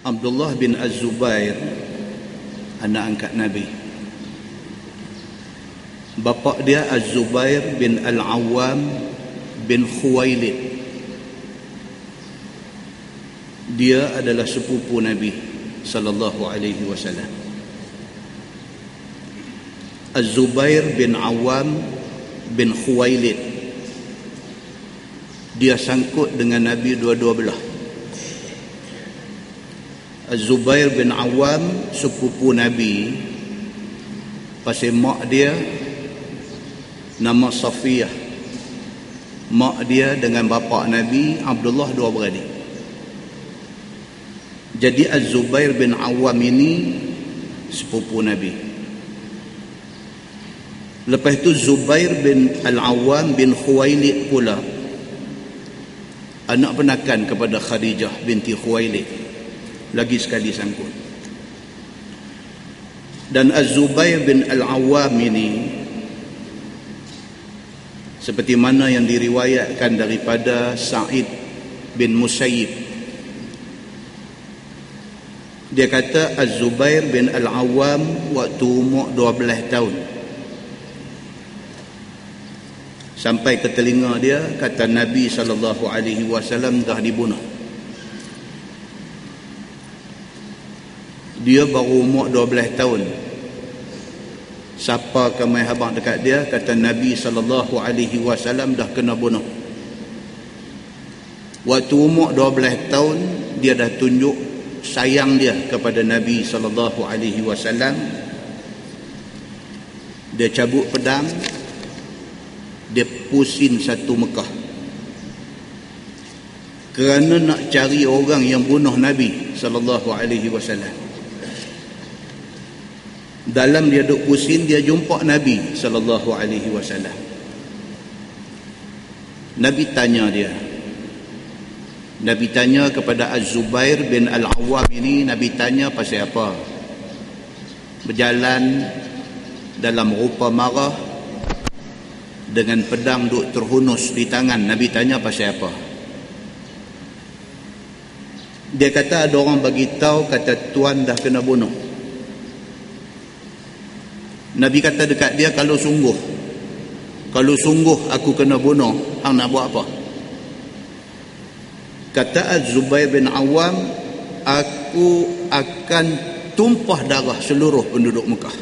Abdullah bin Az-Zubair, anak angkat Nabi. Bapa dia Az-Zubair bin Al-Awwam bin Khuwailid. Dia adalah sepupu Nabi sallallahu alaihi wasallam. Az-Zubair bin Awwam bin Khuwailid, dia sangkut dengan Nabi dua-dua belah. Az-Zubair bin Awwam sepupu Nabi, pasal mak dia nama Safiyah. Mak dia dengan bapa Nabi Abdullah dua beradik. Jadi Az-Zubair bin Awwam ini sepupu Nabi. Lepas itu Zubair bin Al-Awwam bin Khuwailid pula anak penakan kepada Khadijah binti Khuwailid, lagi sekali sangkut. Dan Az-Zubair bin Al-Awwam ini, seperti mana yang diriwayatkan daripada Sa'id bin Musayyib, dia kata Az-Zubair bin Al-Awwam waktu umur 12 tahun, sampai ke telinga dia kata Nabi SAW dah dibunuh. Dia baru umur 12 tahun. Siapa kemai habang dekat dia kata Nabi SAW dah kena bunuh. Waktu umur 12 tahun dia dah tunjuk sayang dia kepada Nabi SAW. Dia cabut pedang, dia pusing satu Mekah kerana nak cari orang yang bunuh Nabi SAW. Dalam dia duk pusing, dia jumpa Nabi SAW. Nabi tanya dia. Nabi tanya kepada Az-Zubair bin Al-Awwam ini, Nabi tanya pasal apa? Berjalan dalam rupa marah dengan pedang duk terhunus di tangan. Nabi tanya pasal apa? Dia kata ada orang bagi tahu kata tuan dah kena bunuh. Nabi kata dekat dia, kalau sungguh aku kena bunuh, hang nak buat apa? Kata Az-Zubair bin Awwam, aku akan tumpah darah seluruh penduduk Mekah.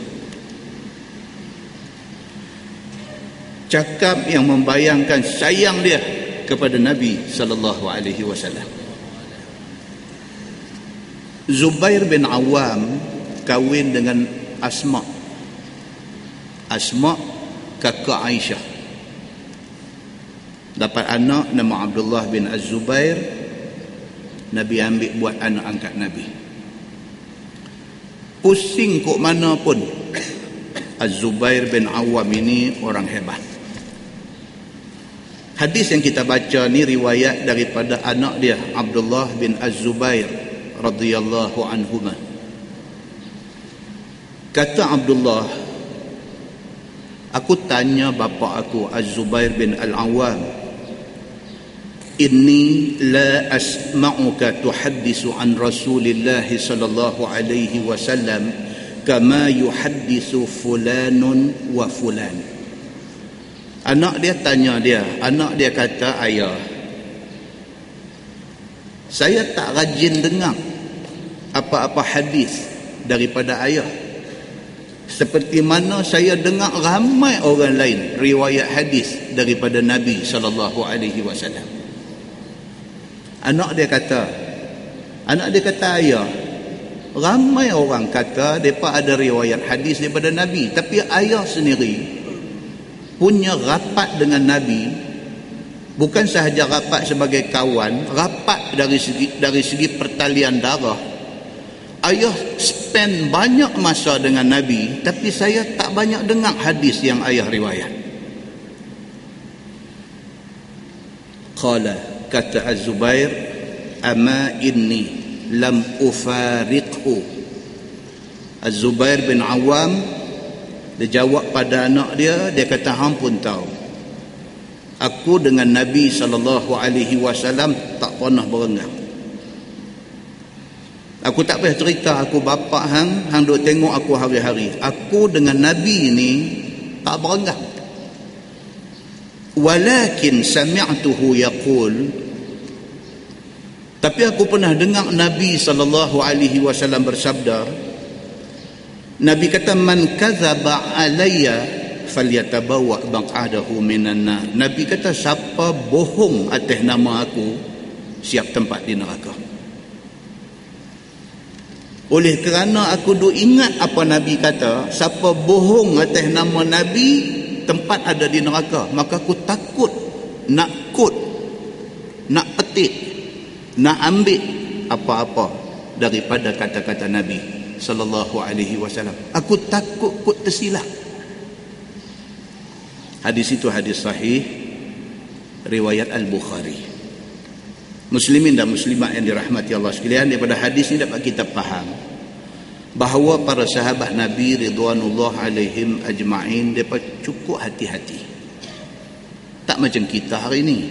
Cakap yang membayangkan sayang dia kepada Nabi SAW. Zubair bin Awwam kahwin dengan Asma kakak Aisyah. Dapat anak nama Abdullah bin Az-Zubair. Nabi ambil buat anak angkat Nabi. Pusing kok mana pun, Az-Zubair bin Awwam ini orang hebat. Hadis yang kita baca ni riwayat daripada anak dia Abdullah bin Az-Zubair radhiyallahu anhuma. Kata Abdullah, aku tanya bapa aku Az-Zubair bin Al-Awwam, inni la asma'uka tuhaddisu an Rasulillah sallallahu alaihi wasallam kama yuhaddisu fulanun wa fulan. Anak dia tanya dia, anak dia kata, ayah, saya tak rajin dengar apa-apa hadis daripada ayah, seperti mana saya dengar ramai orang lain riwayat hadis daripada Nabi SAW. Anak dia kata, ayah, ramai orang kata mereka ada riwayat hadis daripada Nabi, tapi ayah sendiri punya rapat dengan Nabi, bukan sahaja rapat sebagai kawan, rapat dari segi pertalian darah. Ayah spend banyak masa dengan Nabi, tapi saya tak banyak dengar hadis yang ayah riwayat. Qala, kata Az-Zubair, ama inni lam ufariqhu. Az-Zubair bin Awwam, dia jawab pada anak dia, dia kata, hang pun tahu, aku dengan Nabi SAW tak pernah berenggang. Aku tak payah cerita aku bapa hang duk tengok aku hari-hari. Aku dengan Nabi ni tak berenggang. Walakin sami'tuhu yaqul, tapi aku pernah dengar Nabi SAW bersabda. Nabi kata, man kadzaba alayya falyatabawa maq'adahu minan nar. Nabi kata, siapa bohong atas nama aku, siap tempat di neraka. Oleh kerana aku duk ingat apa Nabi kata, siapa bohong atas nama Nabi, tempat ada di neraka. Maka aku takut nak kut, nak petik, nak ambil apa-apa daripada kata-kata Nabi sallallahu alaihi wasallam. Aku takut kut tersilap. Hadis itu hadis sahih riwayat Al-Bukhari. Muslimin dan muslimat yang dirahmati Allah sekalian, daripada hadis ini dapat kita faham bahawa para sahabat Nabi ridwanullah alaihim ajma'in, mereka cukup hati-hati. Tak macam kita hari ini.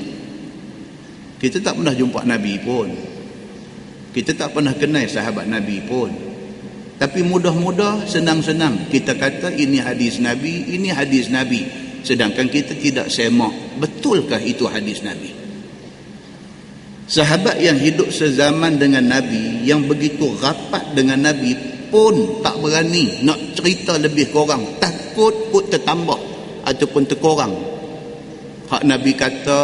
Kita tak pernah jumpa Nabi pun, kita tak pernah kenal sahabat Nabi pun, tapi mudah-mudah, senang-senang kita kata ini hadis Nabi, ini hadis Nabi, sedangkan kita tidak semak betulkah itu hadis Nabi. Sahabat yang hidup sezaman dengan Nabi, yang begitu rapat dengan Nabi pun tak berani nak cerita lebih kurang, takut kut tertambah ataupun terkurang. Hak Nabi kata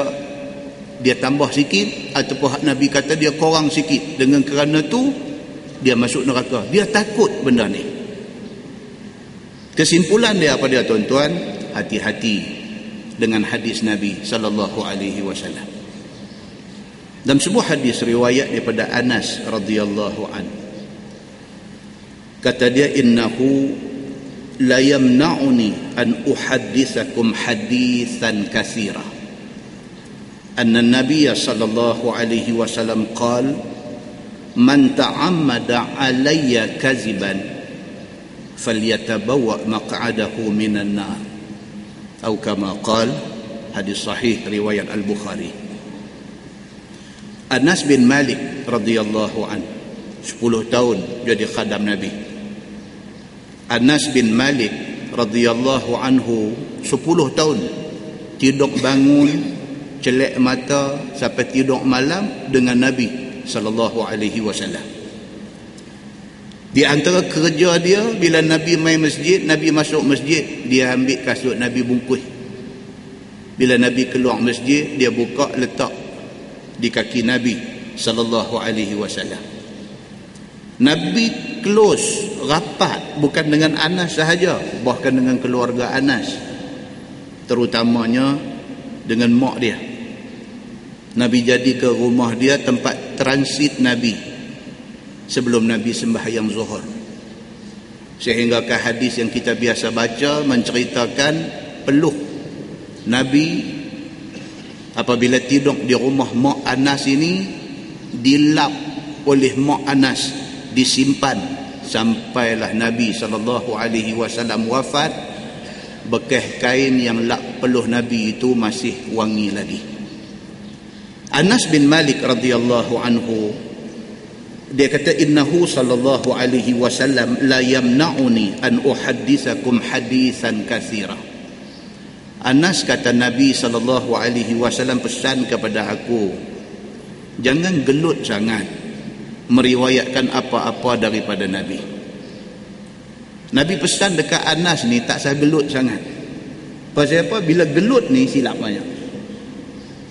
dia tambah sikit, ataupun hak Nabi kata dia kurang sikit. Dengan kerana tu dia masuk neraka. Dia takut benda ni. Kesimpulan dia apa dia, tuan-tuan? Hati-hati dengan hadis Nabi sallallahu alaihi wasallam. Dalam sebuah hadis riwayat daripada Anas radhiyallahu anhu, kata dia, innahu la yamna'uni an uhadditsakum haditsan katsira anna an-nabiy sallallahu alaihi wasallam qala man ta'ammada alayya kaziban falyatabawa maq'adahu minan nar, atau kama qala. Hadis sahih riwayat Al-Bukhari. Anas bin Malik radhiyallahu anhu 10 tahun jadi khadam Nabi. Anas bin Malik radhiyallahu anhu 10 tahun tidur bangun, celak mata sampai tidur malam dengan Nabi sallallahu alaihi wasallam. Di antara kerja dia, bila Nabi main masjid, Nabi masuk masjid, dia ambil kasut Nabi bungkus. Bila Nabi keluar masjid, dia buka letak di kaki Nabi sallallahu alaihi wasallam. Nabi close, rapat, bukan dengan Anas sahaja, bahkan dengan keluarga Anas, terutamanya dengan mak dia. Nabi jadi ke rumah dia tempat transit Nabi sebelum Nabi sembahyang zuhur. Sehingga ke hadis yang kita biasa baca menceritakan peluh Nabi apabila tidur di rumah mak Anas ini, dilap oleh mak Anas, disimpan sampailah Nabi SAW wafat. Bekas kain yang lap peluh Nabi itu masih wangi lagi. Anas bin Malik radhiyallahu anhu, dia kata, innahu sallallahu alaihi wasallam la yamna'uni an uhadditsakum haditsan katsira. Anas kata, Nabi SAW pesan kepada aku, jangan gelut sangat meriwayatkan apa-apa daripada Nabi. Nabi pesan dekat Anas ni tak usah gelut sangat. Pasal apa? Bila gelut ni silap banyak.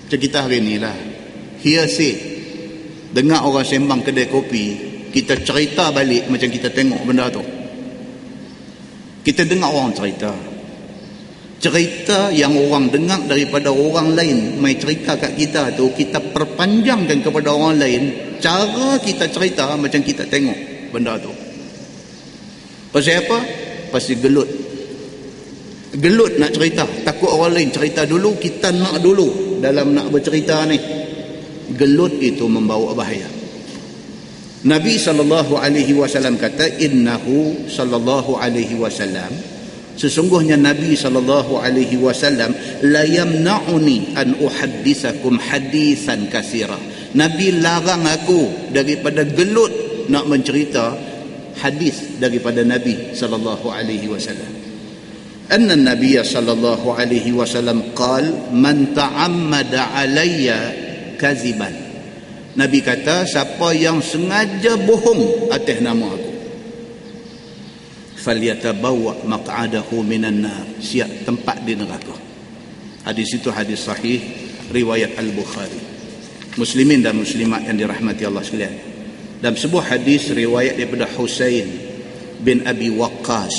Macam kita hari ni lah, hearsay, dengar orang sembang kedai kopi, kita cerita balik macam kita tengok benda tu. Kita dengar orang cerita yang orang dengar daripada orang lain mai cerita kat kita tu, kita perpanjangkan kepada orang lain. Cara kita cerita macam kita tengok benda tu. Pasal apa? Pasal gelut nak cerita, takut orang lain cerita dulu, kita nak dulu dalam nak bercerita ni. Gelut itu membawa bahaya. Nabi SAW kata, innahu sallallahu alaihi wasallam, sesungguhnya Nabi SAW la yamna'uni an uhadditsakum haditsan katsira. Nabi larang aku daripada gelut nak mencerita hadis daripada Nabi sallallahu alaihi wasallam. Anna Nabiy sallallahu alaihi wasallam qala man ta'ammada alayya kaziban. Nabi kata siapa yang sengaja bohong atas nama aku, falyatabawwa maq'adahu minan nar, siap tempat di neraka. Hadis itu hadis sahih riwayat Al-Bukhari. Muslimin dan muslimat yang dirahmati Allah sekalian, dalam sebuah hadis riwayat daripada Husain bin Abi Waqqas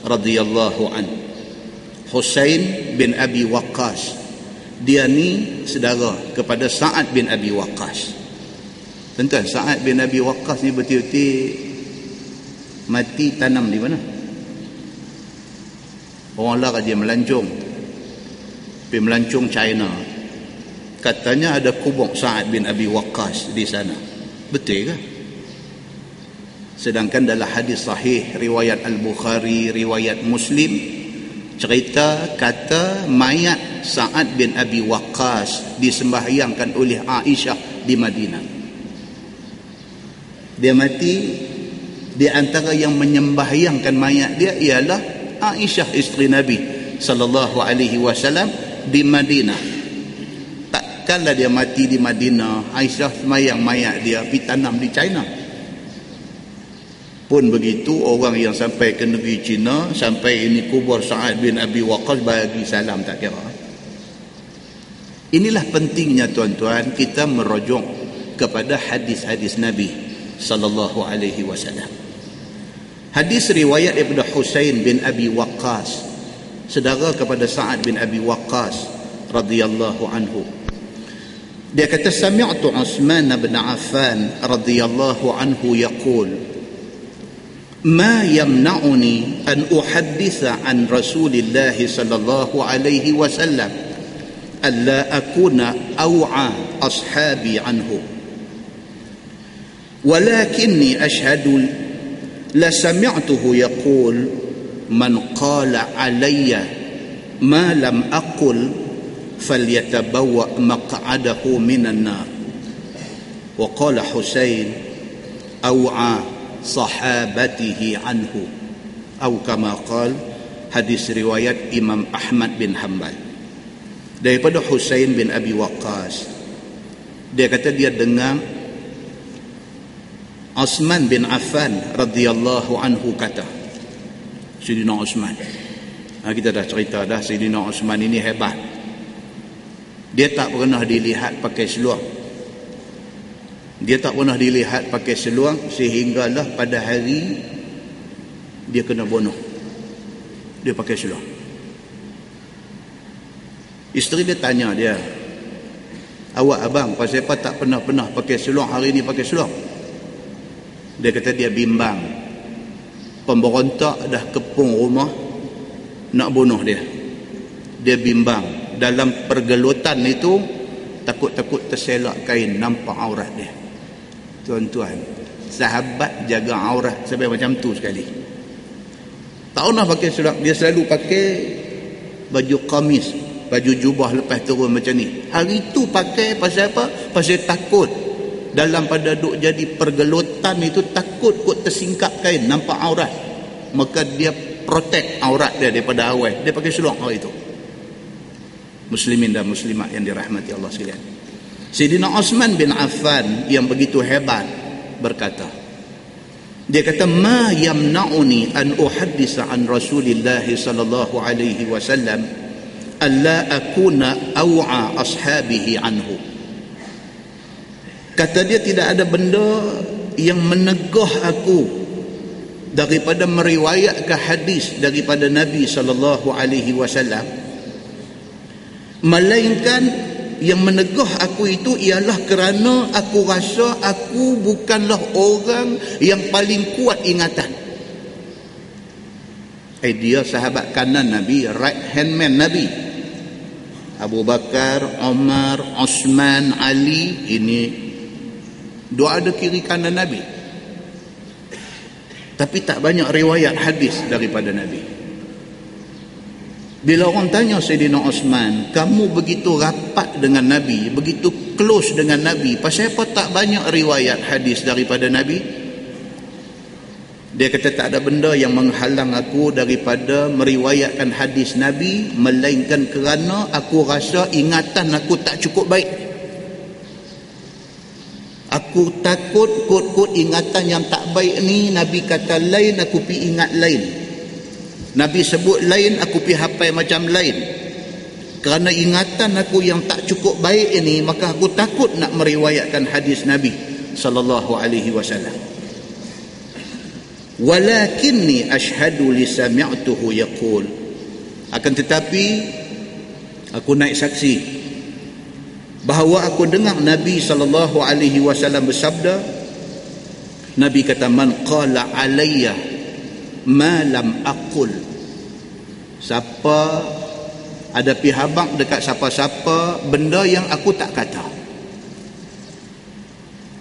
radhiyallahu anhu. Husain bin Abi Waqqas, dia ni saudara kepada Sa'ad bin Abi Waqqas. Tuan-tuan, Sa'ad bin Abi Waqqas ni betul-betul mati tanam di mana? Orang lah dia melancong, pergi melancong China. Katanya ada kubur Sa'ad bin Abi Waqqas di sana. Betul ke? Sedangkan dalam hadis sahih riwayat Al-Bukhari, riwayat Muslim, cerita kata mayat Sa'ad bin Abi Waqqas disembahyangkan oleh Aisyah di Madinah. Dia mati, di antara yang menyembahyangkan mayat dia ialah Aisyah isteri Nabi sallallahu alaihi wasallam di Madinah. Takkanlah dia mati di Madinah, Aisyah sembahyang mayat dia pergi tanam di China. Pun begitu, orang yang sampai ke negeri China, sampai ini kubur Sa'ad bin Abi Waqqas, bagi salam tak kira. Inilah pentingnya tuan-tuan kita merujuk kepada hadis-hadis Nabi sallallahu alaihi wasallam. Hadis riwayat daripada Husain bin Abi Waqqas, saudara kepada Sa'ad bin Abi Waqqas radhiyallahu anhu. Dia kata sami'tu Uthman bin Affan radhiyallahu anhu yaqul ما يمنعني أن أحدث عن رسول الله صلى الله عليه وسلم ألا أكون أوعى أصحابي عنه ولكني أشهد لسمعته يقول من قال علي ما لم أقل فليتبوأ مقعده من النار. وقال حسين أوعى sahabatihi anhu atau kama qal, hadis riwayat Imam Ahmad bin Hanbal. Daripada Husain bin Abi Waqqas, dia kata dia dengar Uthman bin Affan radhiyallahu anhu kata, Sayyidina Uthman, kita dah cerita dah, Sayyidina Uthman ini hebat. Dia tak pernah dilihat pakai seluar. Dia tak pernah dilihat pakai seluar sehinggalah pada hari dia kena bunuh, dia pakai seluar. Isteri dia tanya dia, awak abang pasal apa tak pernah pakai seluar, hari ni pakai seluar? Dia kata dia bimbang, pemberontak dah kepung rumah nak bunuh dia. Dia bimbang, dalam pergelutan itu takut-takut terselak kain nampak aurat dia. Tuan-tuan, sahabat jaga aurat sampai macam tu sekali. Tak pernah pakai seluar, dia selalu pakai baju kamis, baju jubah lepas turun macam ni. Hari tu pakai pasal apa? Pasal takut dalam pada duk jadi pergelutan itu, takut kot tersingkap kain nampak aurat. Maka dia protect aurat dia daripada awal. Dia pakai seluar hari itu. Muslimin dan muslimat yang dirahmati Allah sekalian, Sayyidina Uthman bin Affan yang begitu hebat berkata, dia kata ma yamna'uni an uhaddisa an Rasulillah sallallahu alaihi wasallam alla akuna aw'a ashabihi anhu. Kata dia, tidak ada benda yang menegah aku daripada meriwayatkan hadis daripada Nabi sallallahu alaihi wasallam, melainkan yang menegah aku itu ialah kerana aku rasa aku bukanlah orang yang paling kuat ingatan. Dia sahabat kanan Nabi, right hand man Nabi. Abu Bakar, Umar, Uthman, Ali, ini dua ada kiri kanan Nabi. Tapi tak banyak riwayat hadis daripada Nabi. Bila orang tanya Sayyidina Uthman, kamu begitu rapat dengan Nabi, begitu close dengan Nabi, pasal apa tak banyak riwayat hadis daripada Nabi? Dia kata tak ada benda yang menghalang aku daripada meriwayatkan hadis Nabi, melainkan kerana aku rasa ingatan aku tak cukup baik. Aku takut kod-kod ingatan yang tak baik ni, Nabi kata lain, aku pi ingat lain. Nabi sebut lain, aku pi hafal macam lain. Kerana ingatan aku yang tak cukup baik ini, maka aku takut nak meriwayatkan hadis Nabi sallallahu alaihi wasallam. Walakinni ashhadu li sami'tuhu yaqul, akan tetapi aku naik saksi bahawa aku dengar Nabi sallallahu alaihi wasallam bersabda. Nabi kata, man qala alayya ma lam aqul, siapa ada pihabang dekat siapa-siapa benda yang aku tak kata.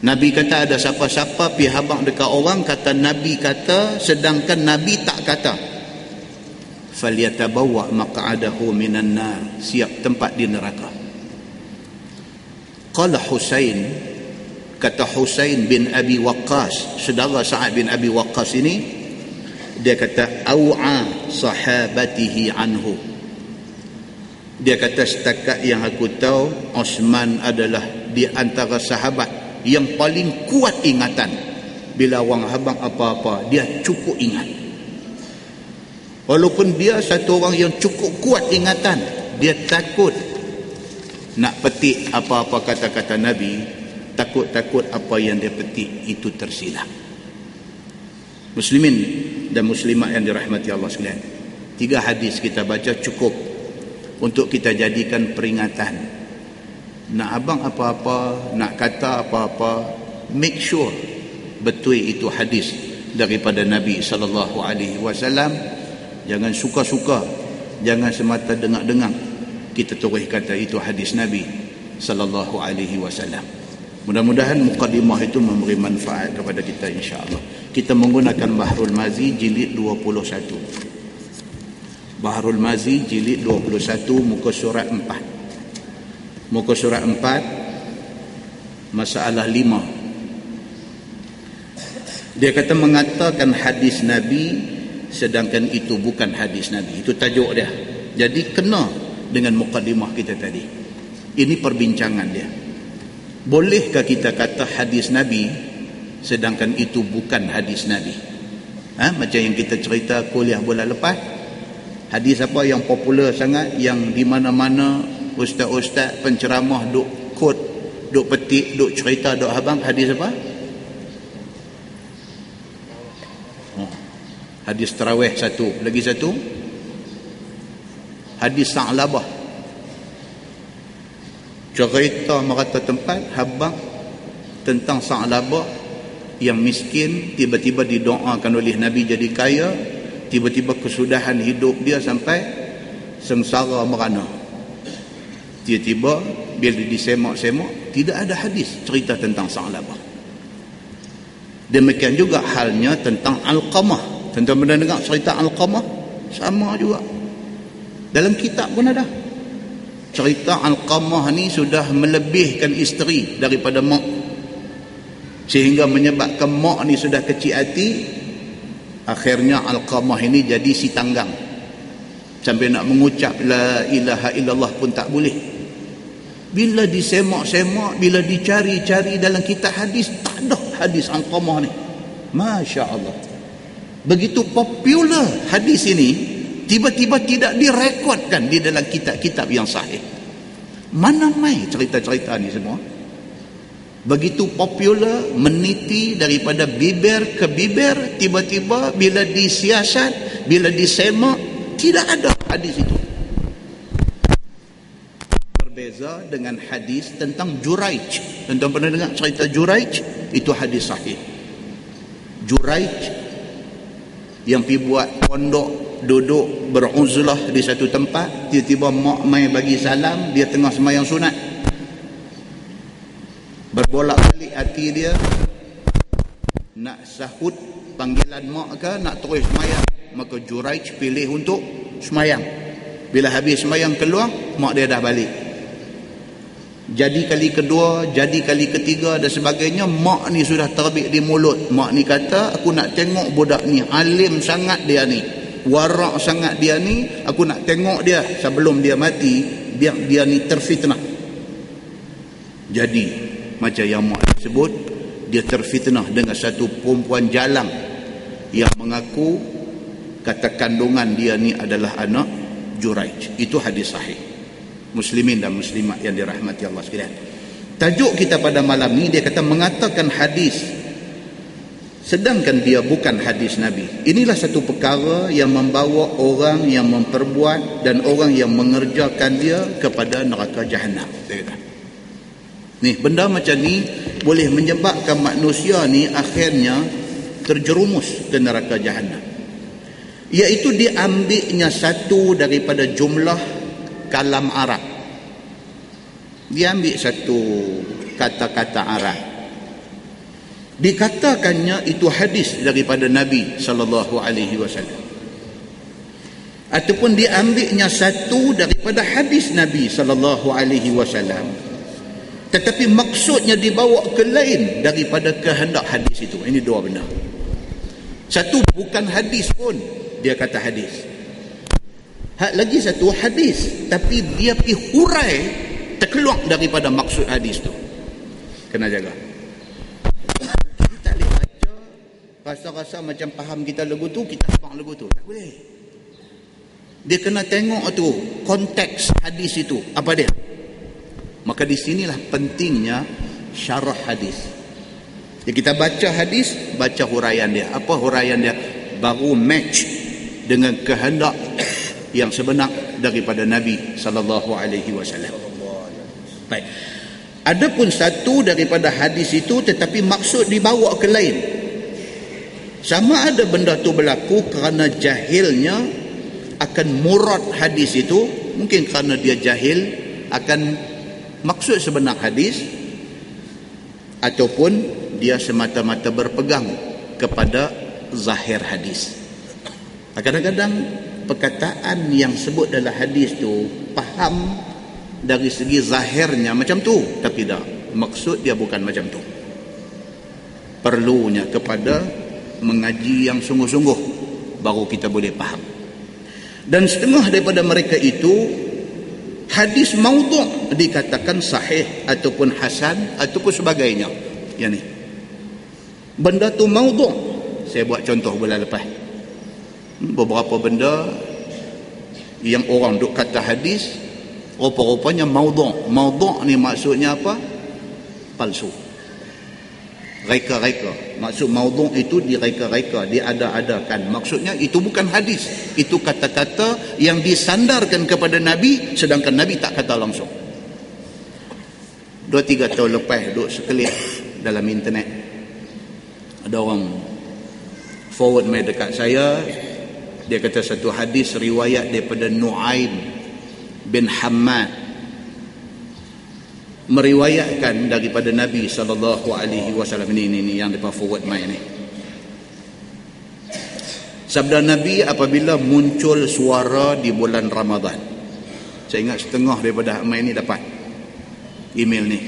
Nabi kata ada siapa-siapa pihabang dekat orang kata Nabi kata sedangkan Nabi tak kata, falyatabawwa maq'adahu minan nar, siap tempat di neraka. Qala Husain, kata Husain bin Abi Waqqas, saudara Sa'ad bin Abi Waqqas ini, dia kata au'a sahabatihi anhu, dia kata setakat yang aku tahu Osman adalah di antara sahabat yang paling kuat ingatan. Bila orang habang apa-apa, dia cukup ingat. Walaupun dia satu orang yang cukup kuat ingatan, dia takut nak petik apa-apa kata-kata Nabi, takut-takut apa yang dia petik itu tersilap. Muslimin dan muslimat yang dirahmati Allah sekalian, 3 hadis kita baca cukup untuk kita jadikan peringatan. Nak abang apa-apa, nak kata apa-apa, make sure betul itu hadis daripada Nabi sallallahu alaihi wasallam. Jangan suka-suka, jangan semata dengar-dengar kita terus kata itu hadis Nabi sallallahu alaihi wasallam. Mudah-mudahan mukadimah itu memberi manfaat kepada kita insya-Allah. Kita menggunakan Bahrul Mazi jilid 21. Bahrul Mazi jilid 21, muka surat 4. Muka surat 4, masalah 5. Dia kata mengatakan hadis Nabi sedangkan itu bukan hadis Nabi. Itu tajuk dia. Jadi kena dengan mukadimah kita tadi. Ini perbincangan dia. Bolehkah kita kata hadis Nabi sedangkan itu bukan hadis Nabi? Macam yang kita cerita kuliah bulan lepas. Hadis apa yang popular sangat, yang di mana-mana ustaz-ustaz penceramah duk quote, duk petik, duk cerita, duk habang. Hadis apa? Hadis tarawih satu. Lagi satu, hadis Sa'labah, cerita merata tempat habang tentang Sa'labah yang miskin, tiba-tiba didoakan oleh Nabi jadi kaya, tiba-tiba kesudahan hidup dia sampai sengsara merana. Tiba-tiba bila disemak-semak, tidak ada hadis cerita tentang Sa'labah. Demikian juga halnya tentang Alqamah. Tuan-tuan pernah dengar cerita Alqamah? Sama juga. Dalam kitab pun ada. Cerita Alqamah ni sudah melebihkan isteri daripada mak, sehingga menyebabkan mak ni sudah kecil hati. Akhirnya Alqamah ini jadi si tanggang, sampai nak mengucap la ilaha illallah pun tak boleh. Bila disemak-semak, bila dicari-cari dalam kitab hadis, tak ada hadis Alqamah ni. Masya Allah. Begitu popular hadis ini, tiba-tiba tidak direkodkan di dalam kitab-kitab yang sahih. Mana mai cerita-cerita ni semua? Begitu popular, meniti daripada bibir ke bibir, tiba-tiba bila disiasat, bila disemak, tidak ada hadis itu. Berbeza dengan hadis tentang Juraij. Tuan-tuan pernah dengar cerita Juraij? Itu hadis sahih. Juraij yang pergi buat pondok, duduk beruzlah di satu tempat, tiba-tiba mak mai bagi salam, dia tengah sembahyang sunat. Berbolak-balik hati dia, nak sahut panggilan mak ke nak terus sembahyang. Maka Juraij pilih untuk sembahyang. Bila habis sembahyang keluar, mak dia dah balik. Jadi kali kedua, jadi kali ketiga dan sebagainya, mak ni sudah terbit di mulut. Mak ni kata, aku nak tengok budak ni, alim sangat dia ni, warak sangat dia ni, aku nak tengok dia sebelum dia mati, biar dia ni terfitnah. Jadi macam yang mak sebut, dia terfitnah dengan satu perempuan jalang yang mengaku kata kandungan dia ni adalah anak Juraij. Itu hadis sahih. Muslimin dan muslimat yang dirahmati Allah sekalian. Tajuk kita pada malam ni, dia kata mengatakan hadis sedangkan dia bukan hadis Nabi. Inilah satu perkara yang membawa orang yang memperbuat dan orang yang mengerjakan dia kepada neraka Jahannam. Ni, benda macam ni boleh menyebabkan manusia ni akhirnya terjerumus ke neraka Jahannam. Iaitu diambilnya satu daripada jumlah kalam Arab. Dia ambil satu kata-kata Arab, dikatakannya itu hadis daripada Nabi sallallahu alaihi wasallam, ataupun diambilnya satu daripada hadis Nabi sallallahu alaihi wasallam, tetapi maksudnya dibawa ke lain daripada kehendak hadis itu. Ini dua benda. Satu bukan hadis pun dia kata hadis. Lagi satu hadis, tapi dia pergi hurai terkeluar daripada maksud hadis tu. Kena jaga. Kita tak boleh baca rasa-rasa macam faham kita lagu tu, kita faham lagu tu. Tak boleh. Dia kena tengok tu konteks hadis itu apa dia. Maka di sinilah pentingnya syarah hadis. Jadi kita baca hadis, baca huraian dia. Apa huraian dia? Baru match dengan kehendak yang sebenar daripada Nabi sallallahu alaihi wasallam. Baik. Adapun satu daripada hadis itu tetapi maksud dibawa ke lain. Sama ada benda tu berlaku kerana jahilnya akan murad hadis itu, mungkin kerana dia jahil akan maksud sebenar hadis, ataupun dia semata-mata berpegang kepada zahir hadis. Kadang-kadang perkataan yang sebut dalam hadis tu faham dari segi zahirnya macam tu, tapi tak, maksud dia bukan macam tu. Perlunya kepada mengaji yang sungguh-sungguh baru kita boleh faham. Dan setengah daripada mereka itu hadis maudhu' dikatakan sahih ataupun hasan ataupun sebagainya. Yang ni benda tu maudhu'. Saya buat contoh bulan lepas, beberapa benda yang orang duk kata hadis rupa-rupanya maudhu'. Maudhu' ni maksudnya apa? Palsu, reka-reka. Maksud maudhu' itu direka-reka, diada-adakan. Maksudnya itu bukan hadis, itu kata-kata yang disandarkan kepada Nabi sedangkan Nabi tak kata langsung. 2-3 tahun lepas duk sekelip dalam internet, ada orang forward mail dekat saya. Dia kata satu hadis riwayat daripada Nu'aim bin Hammad meriwayatkan daripada Nabi sallallahu alaihi wasallam. Ini yang depa forward mai ni. Sabda Nabi apabila muncul suara di bulan Ramadan. Saya ingat setengah daripada mai ni dapat email ni.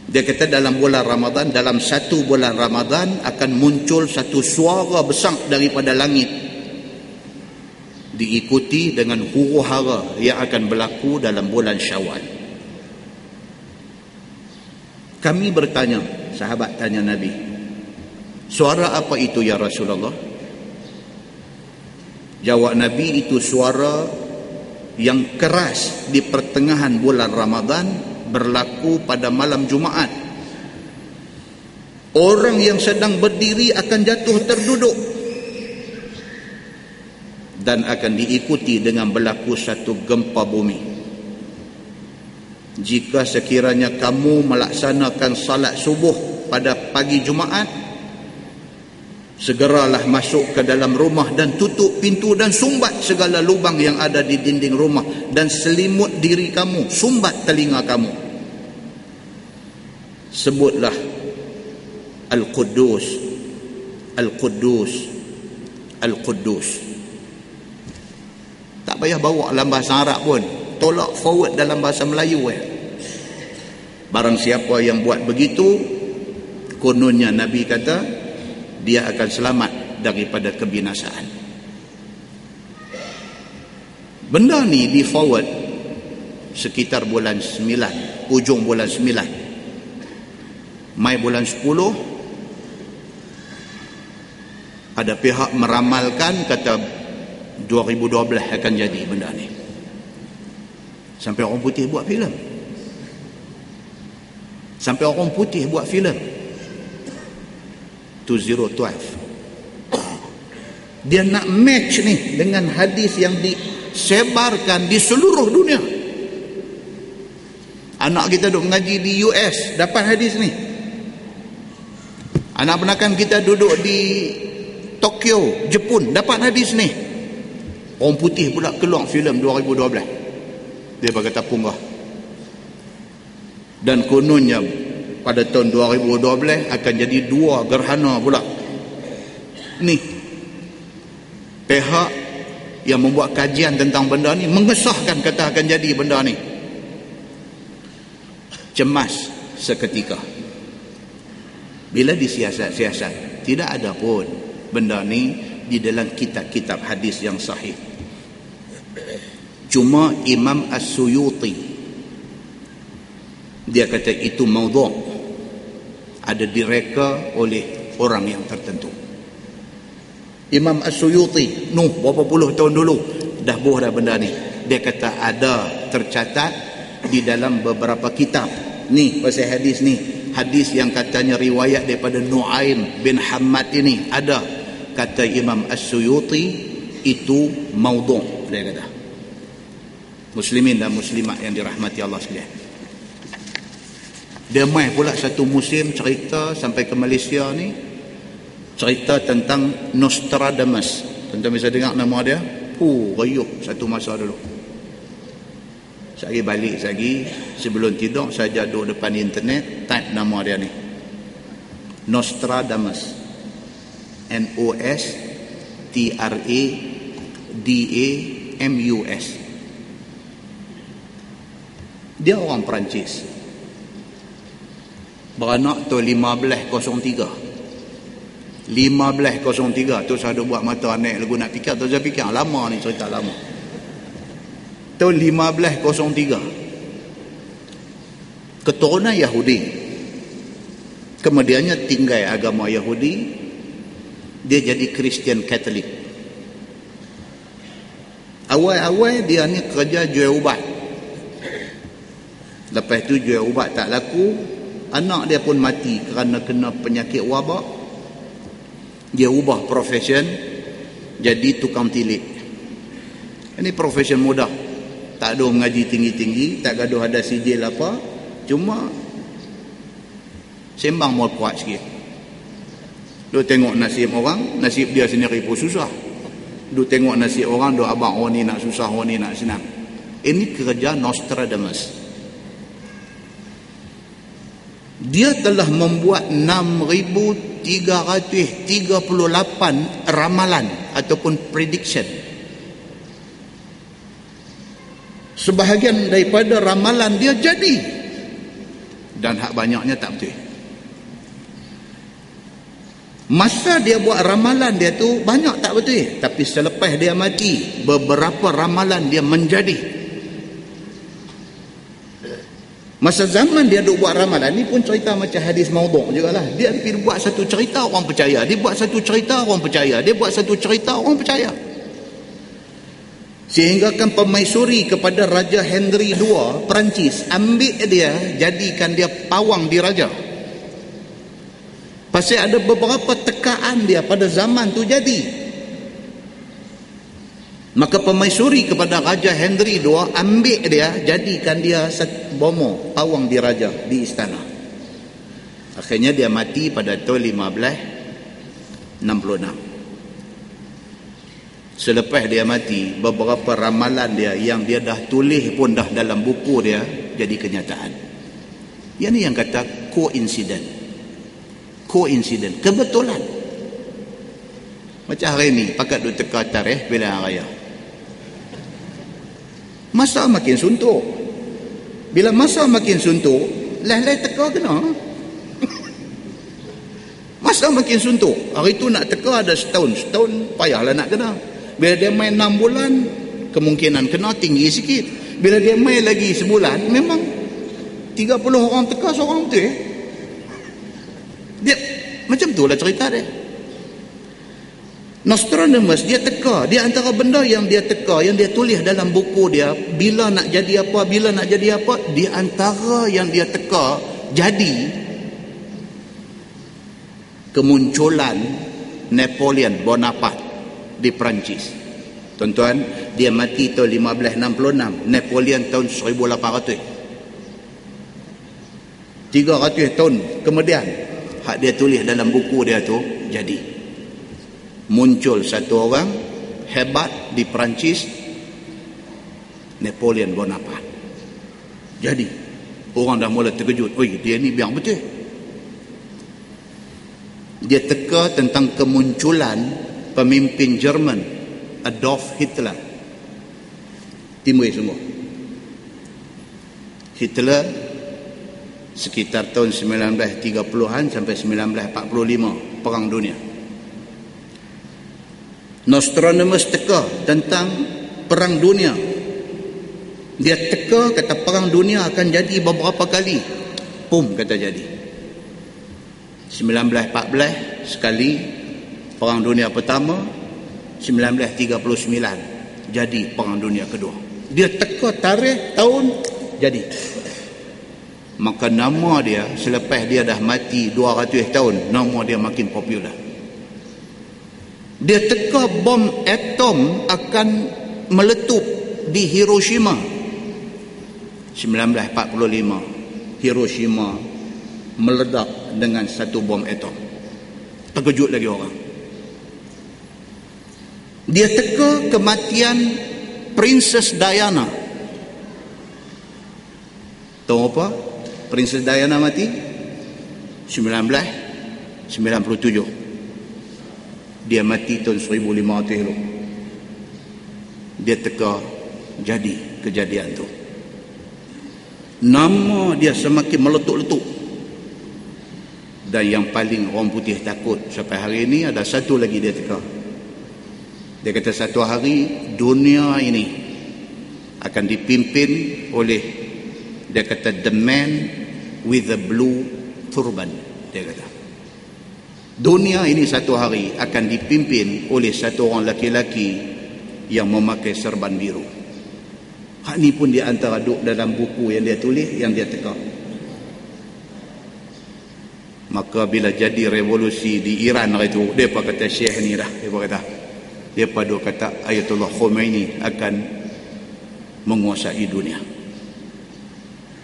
Dia kata dalam bulan Ramadan, dalam satu bulan Ramadan akan muncul satu suara besar daripada langit, diikuti dengan huru-hara yang akan berlaku dalam bulan Syawal. Kami bertanya, sahabat tanya Nabi, suara apa itu ya Rasulullah? Jawab Nabi, itu suara yang keras di pertengahan bulan Ramadan, berlaku pada malam Jumaat. Orang yang sedang berdiri akan jatuh terduduk dan akan diikuti dengan berlaku satu gempa bumi. Jika sekiranya kamu melaksanakan salat subuh pada pagi Jumaat, segeralah masuk ke dalam rumah dan tutup pintu dan sumbat segala lubang yang ada di dinding rumah dan selimut diri kamu, sumbat telinga kamu. Sebutlah Al-Quddus, Al-Quddus, Al-Quddus. Tak payah bawa dalam bahasa Arab pun, tolak forward dalam bahasa Melayu Barang siapa yang buat begitu, kononnya Nabi kata dia akan selamat daripada kebinasaan. Benda ni di forward sekitar bulan 9, ujung bulan 9. Mai bulan 10 ada pihak meramalkan kata 2012 akan jadi benda ni. Sampai orang putih buat filem. Sampai orang putih buat filem. 2012. Dia nak match ni dengan hadis yang disebarkan di seluruh dunia. Anak kita duduk mengaji di US dapat hadis ni. Anak penakan kita duduk di Tokyo, Jepun dapat hadis ni. Orang putih pula keluar filem 2012. Dia berkata punggah. Dan kononnya pada tahun 2012 akan jadi 2 gerhana pula. Ni pihak yang membuat kajian tentang benda ni mengesahkan kata akan jadi benda ni. Cemas seketika. Bila disiasat-siasat, tidak ada pun benda ni di dalam kitab-kitab hadis yang sahih. Cuma Imam As-Suyuti dia kata itu maudhu', ada direka oleh orang yang tertentu. Imam As-Suyuti berapa puluh tahun dulu dah buh dah benda ni. Dia kata ada tercatat di dalam beberapa kitab ni pasal hadis ni. Hadis yang katanya riwayat daripada Nu'aim bin Hammad ini ada, kata Imam As-Suyuti itu maudhu', dia kata. Muslimin dan muslimat yang dirahmati Allah sekalian. Dia mai pula satu musim cerita sampai ke Malaysia ni, cerita tentang Nostradamus. Tuan-tuan bisa dengar nama dia? Rayuh satu masa dulu. Saya balik lagi sebelum tidur saya duduk depan internet, type nama dia ni. Nostradamus. Nostradamus. Dia orang Perancis. Beranak tu 1503. 1503 tu saya buat mata anak lagu nak fikir tu, saya fikir lama ni, cerita lama. Tahun 1503. Keturunan Yahudi. Kemudiannya tinggal agama Yahudi, dia jadi Kristian Katolik. Awal-awal dia ni kerja jual ubat. Lepas tu jual ubat tak laku, anak dia pun mati kerana kena penyakit wabak. Dia ubah profession jadi tukang tilik. Ini profession mudah. Tak ada mengaji tinggi-tinggi, tak gaduh ada sijil apa, cuma sembang mau kuat sikit. Dia tengok nasib orang, nasib dia sendiri pun susah. Dia tengok nasib orang, dia abang orang ni nak susah, orang ni nak senang. Ini kerja Nostradamus. Dia telah membuat 6,338 ramalan ataupun prediction. Sebahagian daripada ramalan dia jadi, dan hak banyaknya tak betul. Masa dia buat ramalan dia tu banyak tak betul, tapi selepas dia mati beberapa ramalan dia menjadi. Masa zaman dia duk buat ramalan ni pun cerita macam hadis maudhu' jugalah. Dia buat satu cerita orang percaya, dia buat satu cerita orang percaya, dia buat satu cerita orang percaya. Sehingga kan permaisuri kepada Raja Henry II Perancis ambil dia, jadikan dia pawang diraja. Pasal ada beberapa tekaan dia pada zaman tu jadi. Maka permaisuri kepada Raja Henry II ambil dia, jadikan dia bomo pawang diraja di istana. Akhirnya dia mati pada tahun 1566. Selepas dia mati, beberapa ramalan dia yang dia dah tulis pun dah dalam buku dia jadi kenyataan. Yang ni yang kata coincident, kebetulan. Macam hari ni pakat duk teka tarikh pilihan raya, masa makin suntuk. Bila masa makin suntuk, Leh-leh teka kena. Masa makin suntuk. Hari tu nak teka ada setahun payahlah nak kena. Bila dia main 6 bulan, kemungkinan kena tinggi sikit. Bila dia main lagi sebulan, memang 30 orang teka seorang betul. Dia macam tu lah cerita dia. Nostradamus dia teka. Dia antara benda yang dia teka, yang dia tulis dalam buku dia, bila nak jadi apa, di antara yang dia teka jadi kemunculan Napoleon Bonaparte di Perancis. Tuan-tuan, dia mati tahun 1566, Napoleon tahun 1800. 300 tahun kemudian, hak dia tulis dalam buku dia tu jadi. Muncul satu orang hebat di Perancis, Napoleon Bonaparte. Jadi orang dah mula terkejut, oi, dia ni biang betul. Dia teka tentang kemunculan pemimpin Jerman Adolf Hitler. Timbul semua. Hitler sekitar tahun 1930-an sampai 1945, perang dunia. Nostradamus teka tentang perang dunia. Dia teka kata perang dunia akan jadi beberapa kali. Pum, kata jadi. 1914 sekali perang dunia pertama, 1939 jadi perang dunia kedua. Dia teka tarikh, tahun, jadi. Maka nama dia selepas dia dah mati 200 tahun, nama dia makin popular. Dia teka bom atom akan meletup di Hiroshima. 1945 Hiroshima meledak dengan satu bom atom. Terkejut lagi orang. Dia teka kematian Princess Diana. Tahu apa? Princess Diana mati 1997. Dia mati tahun 1500 tu. Dia teka jadi kejadian tu. Nama dia semakin meletup-letup. Dan yang paling orang putih takut sampai hari ini ada satu lagi dia teka. Dia kata satu hari dunia ini akan dipimpin oleh, dia kata, the man with the blue turban. Dia kata dunia ini satu hari akan dipimpin oleh satu orang laki-laki yang memakai serban biru. Hak ni pun di antara duk dalam buku yang dia tulis, yang dia teka. Maka bila jadi revolusi di Iran hari tu, depa kata Syekh ni dah, depa duk kata Ayatollah Khomeini akan menguasai dunia.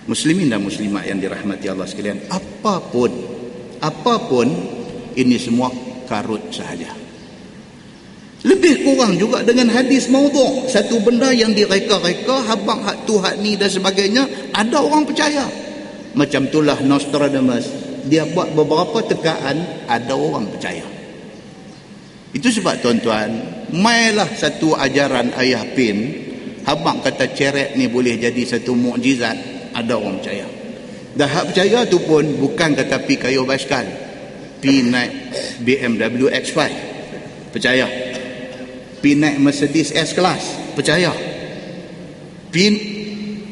Muslimin dan muslimat yang dirahmati Allah sekalian, apapun ini semua karut sahaja. Lebih kurang juga dengan hadis maudhu', satu benda yang direka-reka, habang hak tu hak ni dan sebagainya, ada orang percaya. Macam itulah Nostradamus, dia buat beberapa tekaan, ada orang percaya. Itu sebab tuan-tuan, mailah satu ajaran ayah Pin, habang kata ceret ni boleh jadi satu mukjizat, ada orang percaya. Dah hak percaya tu pun bukan kata pi kayuh basikal, pi naik BMW X5, percaya. Pi naik Mercedes S-Class, percaya. Pi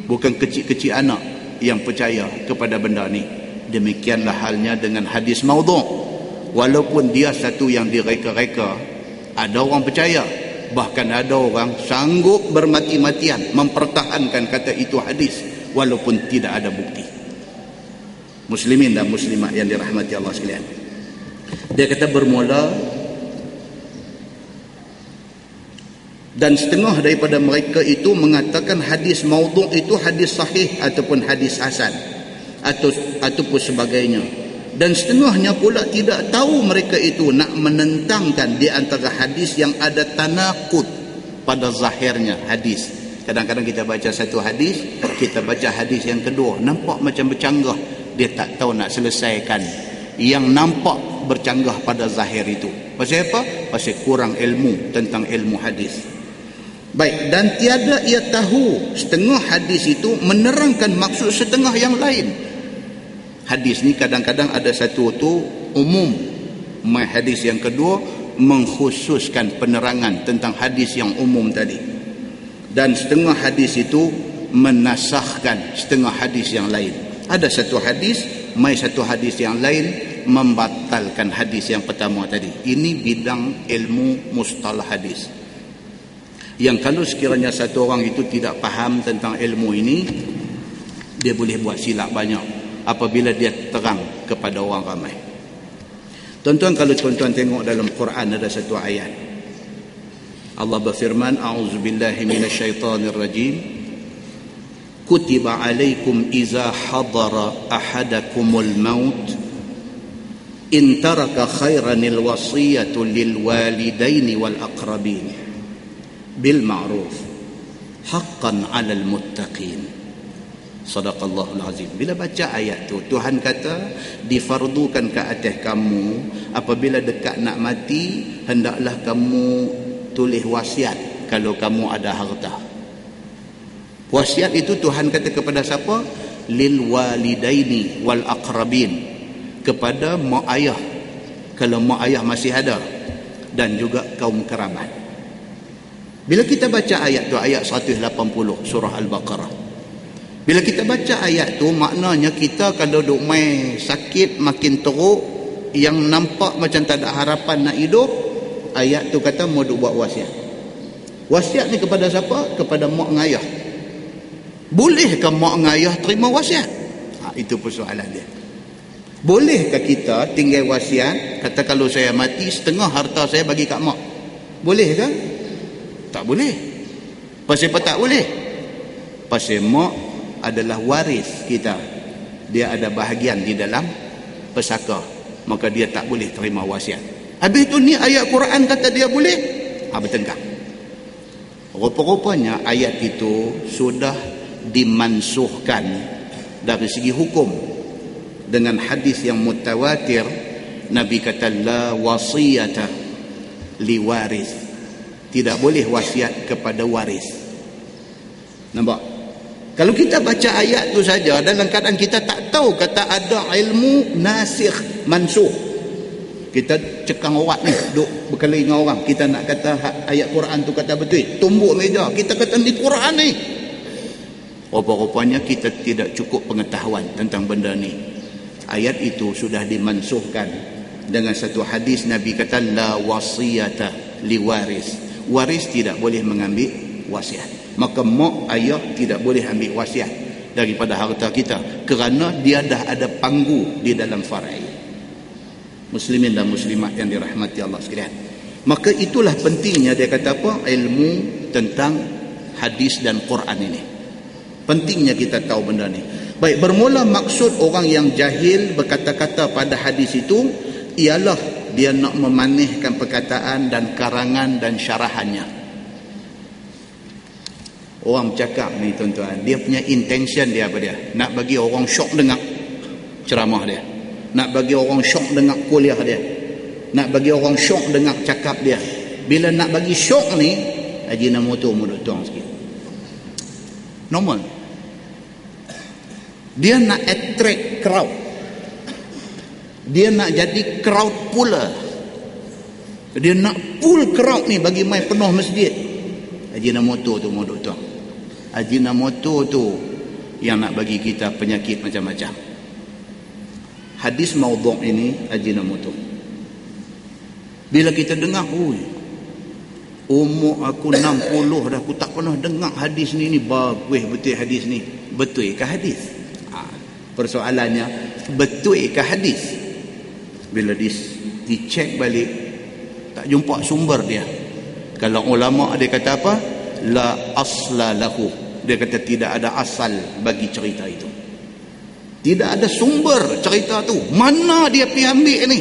bukan kecil-kecil anak yang percaya kepada benda ni. Demikianlah halnya dengan hadis maudhu'. Walaupun dia satu yang direka-reka, ada orang percaya. Bahkan ada orang sanggup bermati-matian mempertahankan kata itu hadis walaupun tidak ada bukti. Muslimin dan muslimat yang dirahmati Allah sekalian, dia kata bermula, dan setengah daripada mereka itu mengatakan hadis maudhu' itu hadis sahih ataupun hadis hasan ataupun sebagainya. Dan setengahnya pula tidak tahu mereka itu nak menentangkan di antara hadis yang ada tanaqud pada zahirnya hadis. Kadang-kadang kita baca satu hadis, kita baca hadis yang kedua, nampak macam bercanggah, dia tak tahu nak selesaikan yang nampak bercanggah pada zahir itu. Pasal apa? Pasal kurang ilmu tentang ilmu hadis. Baik, dan tiada ia tahu setengah hadis itu menerangkan maksud setengah yang lain. hadis ni kadang-kadang ada satu tu umum, hadis yang kedua mengkhususkan penerangan tentang hadis yang umum tadi, dan setengah hadis itu menasahkan setengah hadis yang lain. Ada satu hadis mai satu hadis yang lain membatalkan hadis yang pertama tadi. Ini bidang ilmu mustalah hadis, yang kalau sekiranya satu orang itu tidak faham tentang ilmu ini, dia boleh buat silap banyak apabila dia terang kepada orang ramai. Tuan-tuan, kalau tuan-tuan tengok dalam Quran ada satu ayat, Allah berfirman, a'udzubillahi minasyaitonirrajim, kutiba alaikum iza hadara ahadakumul maut in taraka khairanil wasiyatu lil walidaini wal aqrabin bil ma'ruf haqqan 'alal muttaqin. Sadaqallahul azim. Bila baca ayat tu, Tuhan kata difardukan ke atas kamu apabila dekat nak mati, hendaklah kamu tulis wasiat kalau kamu ada harta. Wasiat itu Tuhan kata kepada siapa? Lil walidaini wal aqrabin, kepada mak ayah kalau mak ayah masih ada, dan juga kaum kerabat. Bila kita baca ayat tu, ayat 180 surah Al-Baqarah, bila kita baca ayat tu, maknanya kita kalau duk main sakit makin teruk, yang nampak macam tak ada harapan nak hidup, ayat tu kata mau duk buat wasiat. Wasiat ni kepada siapa? Kepada mak ngayah. Bolehkah mak ngayah terima wasiat? Itu persoalan dia. Bolehkah kita tinggal wasiat, kata kalau saya mati setengah harta saya bagi kat mak? Bolehkah? Tak boleh. Pasal apa tak boleh? Pasal mak adalah waris kita, dia ada bahagian di dalam pesaka, maka dia tak boleh terima wasiat. Habis tu ni ayat Quran kata dia boleh, bertengkar. Rupa-rupanya ayat itu sudah dimansuhkan dari segi hukum dengan hadis yang mutawatir. Nabi kata la wasiyata li waris, tidak boleh wasiat kepada waris. Nampak? Kalau kita baca ayat tu saja dalam keadaan kita tak tahu kata ada ilmu nasikh mansuh, kita cekang orat ni, duk berkelahi dengan orang, kita nak kata ayat Quran tu kata betul, tumbuk meja, kita kata ni Quran ni. Rupa-rupanya kita tidak cukup pengetahuan tentang benda ni. Ayat itu sudah dimansuhkan dengan satu hadis. Nabi kata la wasiyata li waris, waris tidak boleh mengambil wasiat. Maka mak ayah tidak boleh ambil wasiat daripada harta kita, kerana dia dah ada panggu di dalam faraid. Muslimin dan muslimat yang dirahmati Allah sekalian, maka itulah pentingnya dia kata apa? Ilmu tentang hadis dan Quran ini. Pentingnya kita tahu benda ni. Baik, bermula maksud orang yang jahil berkata-kata pada hadis itu ialah dia nak memanihkan perkataan dan karangan dan syarahannya. Orang bercakap ni tuan-tuan, dia punya intention dia apa dia? Nak bagi orang syok dengar ceramah dia, nak bagi orang syok dengar kuliah dia, nak bagi orang syok dengar cakap dia. Bila nak bagi syok ni, Haji Namoto mulut tuang sikit. Normal. Dia nak attract crowd, dia nak jadi crowd puller, dia nak pull crowd ni bagi mai penuh masjid. Haji Namoto tu mulut tuang. Haji Namoto tu yang nak bagi kita penyakit macam-macam. Hadis maudhu' ini Haji Namoto. Bila kita dengar, umur aku 60 dah, aku tak pernah dengar hadis ni bagus betul hadis ni. Betul ke hadis? Persoalannya, betul ke hadis? Bila dicek balik, tak jumpa sumber dia. Kalau ulama dia kata apa? La asla lahu, dia kata tidak ada asal bagi cerita itu, tidak ada sumber cerita tu. Mana dia pergi ambil ni?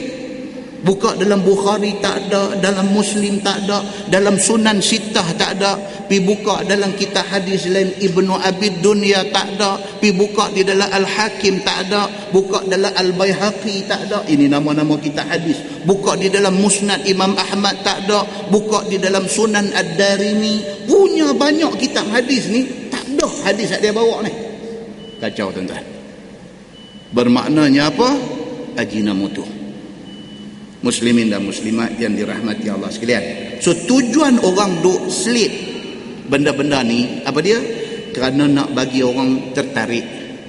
Buka dalam Bukhari tak ada, dalam Muslim tak ada, dalam Sunan Sittah tak ada, pergi buka dalam kitab hadis lain Ibnu Abi Dunya tak ada, pergi buka di dalam Al-Hakim tak ada, buka dalam Al-Baihaqi tak ada. Ini nama-nama kitab hadis. Buka di dalam Musnad Imam Ahmad tak ada, buka di dalam Sunan Ad-Darimi. Punya banyak kitab hadis ni tak ada hadis yang dia bawa ni. Kacau tuan-tuan. Bermaknanya apa? Ajinomoto. Muslimin dan muslimat yang dirahmati Allah sekalian. So tujuan orang duk selit benda-benda ni apa dia? Kerana nak bagi orang tertarik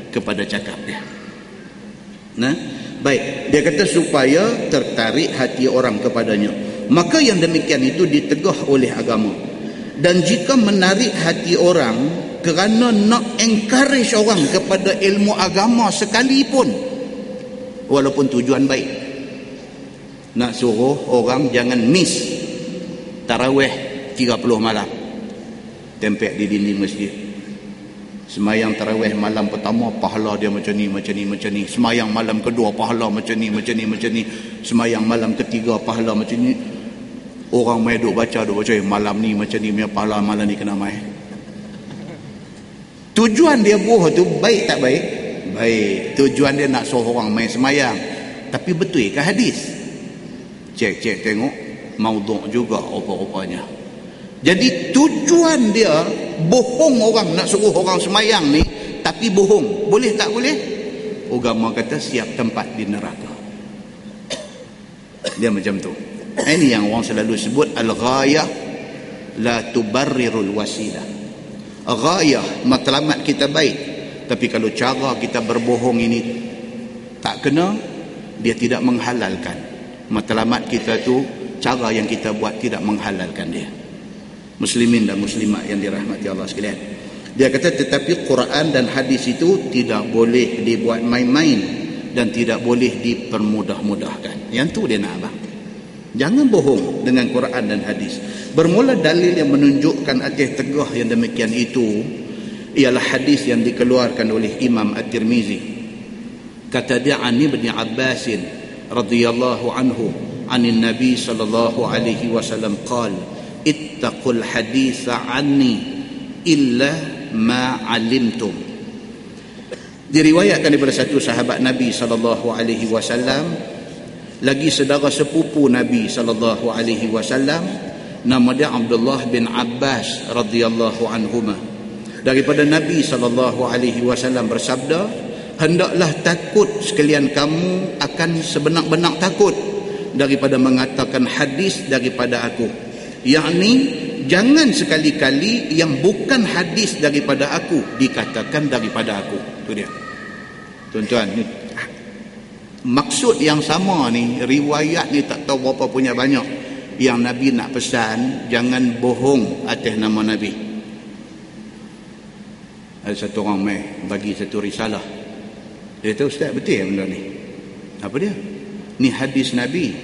kepada cakap dia. Nah, baik, dia kata supaya tertarik hati orang kepadanya. Maka yang demikian itu ditegah oleh agama. Dan jika menarik hati orang kerana nak encourage orang kepada ilmu agama sekalipun, walaupun tujuan baik, nak suruh orang jangan miss tarawih 30 malam, tempel di dinding masjid. Semayang tarawih malam pertama pahala dia macam ni. Semayang malam kedua pahala macam ni. Semayang malam ketiga pahala macam ni. Orang mai duk baca malam ni macam ni punya pahala, malam ni kena mai. Tujuan dia buah tu baik tak baik? Baik. Tujuan dia nak suruh orang mai semayang. Tapi betul ke hadis? Cek tengok, maudhu' juga rupa-rupanya. Jadi tujuan dia bohong orang, nak suruh orang semayang ni, tapi bohong. Boleh tak boleh? Agama kata siap tempat di neraka. Dia macam tu. Ini yang orang selalu sebut al-ghayah la tubarrirul wasilah. Ghayah, matlamat kita baik, tapi kalau cara kita berbohong ini tak kena, dia tidak menghalalkan. Matlamat kita tu, cara yang kita buat tidak menghalalkan dia. Muslimin dan muslimat yang dirahmati Allah sekalian. Dia kata tetapi Quran dan hadis itu tidak boleh dibuat main-main dan tidak boleh dipermudah-mudahkan. Yang tu dia nak abang. Jangan bohong dengan Quran dan hadis. Bermula dalil yang menunjukkan atas tegah yang demikian itu ialah hadis yang dikeluarkan oleh Imam At-Tirmizi. Kata dia an Ibn Abbas radhiyallahu anhu anin Nabi sallallahu alaihi wasallam qala ittaqul haditha anni illa ma alimtum. Diriwayatkan daripada satu sahabat Nabi sallallahu alaihi wasallam, lagi saudara sepupu Nabi sallallahu alaihi wasallam, nama dia Abdullah bin Abbas radhiyallahu anhuma. Daripada Nabi sallallahu alaihi wasallam bersabda, hendaklah takut sekalian kamu akan sebenar-benar takut daripada mengatakan hadis daripada aku. Yakni jangan sekali-kali yang bukan hadis daripada aku dikatakan daripada aku. Itu dia. Tuan-tuan, maksud yang sama ni, riwayat ni tak tahu berapa punya banyak. Yang Nabi nak pesan, jangan bohong atas nama Nabi. Ada satu orang mai bagi satu risalah. Dia kata, ustaz betul ya benda ni? Apa dia? Ni hadis Nabi.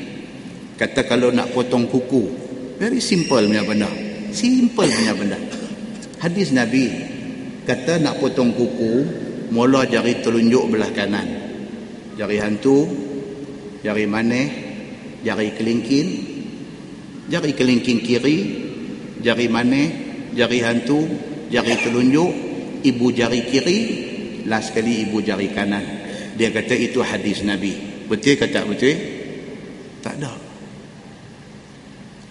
Kata kalau nak potong kuku, very simple punya benda. Simple punya benda. Hadis Nabi kata nak potong kuku, mula jari telunjuk belah kanan, jari hantu, jari maneh, jari kelingking, jari kelingking kiri, jari maneh, jari hantu, jari telunjuk, ibu jari kiri, last sekali ibu jari kanan. Dia kata itu hadis Nabi. Betul ke tak betul? Tak ada.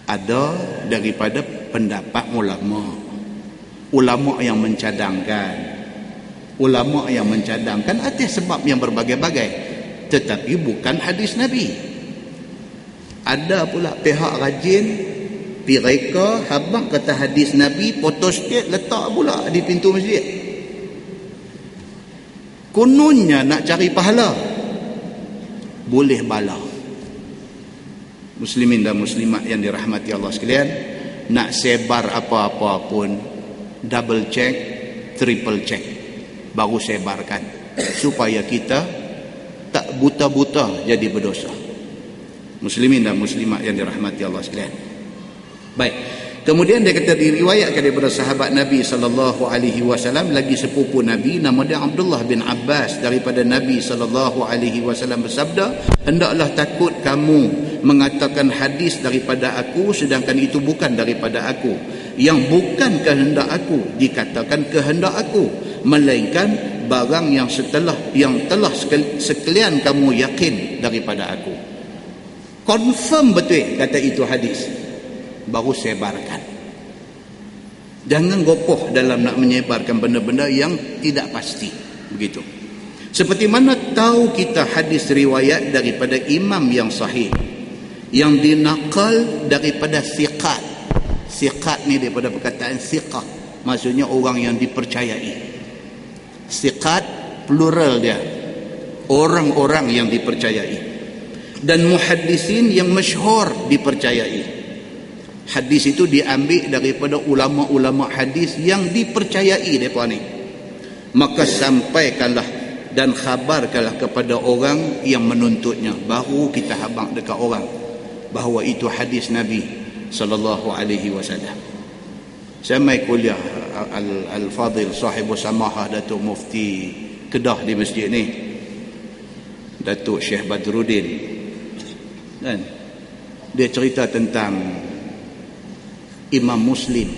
Ada daripada pendapat ulama yang mencadangkan, atas sebab yang berbagai-bagai, tetapi bukan hadis Nabi. Ada pula pihak rajin pireka habaq kata hadis Nabi, photostat letak pula di pintu masjid. Kononnya nak cari pahala, boleh bala. Muslimin dan muslimat yang dirahmati Allah sekalian, nak sebar apa-apa pun double check, triple check baru sebarkan, supaya kita tak buta-buta jadi berdosa. Muslimin dan muslimat yang dirahmati Allah sekalian. Baik. Kemudian dia kata diriwayatkan daripada sahabat Nabi sallallahu alaihi wasallam, lagi sepupu Nabi, nama dia Abdullah bin Abbas, daripada Nabi sallallahu alaihi wasallam bersabda, hendaklah takut kamu mengatakan hadis daripada aku sedangkan itu bukan daripada aku. Yang bukan kehendak aku dikatakan kehendak aku, melainkan barang yang telah sekalian kamu yakin daripada aku. Confirm betul kata itu hadis, baru sebarkan. Jangan gopoh dalam nak menyebarkan benda-benda yang tidak pasti. Begitu. Seperti mana tahu kita hadis riwayat daripada imam yang sahih, yang dinakal daripada thiqat. Thiqat ni daripada perkataan thiqah, maksudnya orang yang dipercayai. Thiqat plural dia, orang-orang yang dipercayai. Dan muhaddisin yang masyhur dipercayai. Hadis itu diambil daripada ulama-ulama hadis yang dipercayai mereka ni. Maka sampaikanlah dan khabarkanlah kepada orang yang menuntutnya, baru kita habaq dekat orang bahawa itu hadis Nabi sallallahu alaihi wasallam. Saya mai kuliah Al-Fadil sahibu samahah Datuk Mufti Kedah di masjid ni, Datuk Syekh Badruddin, dan dia cerita tentang Imam Muslim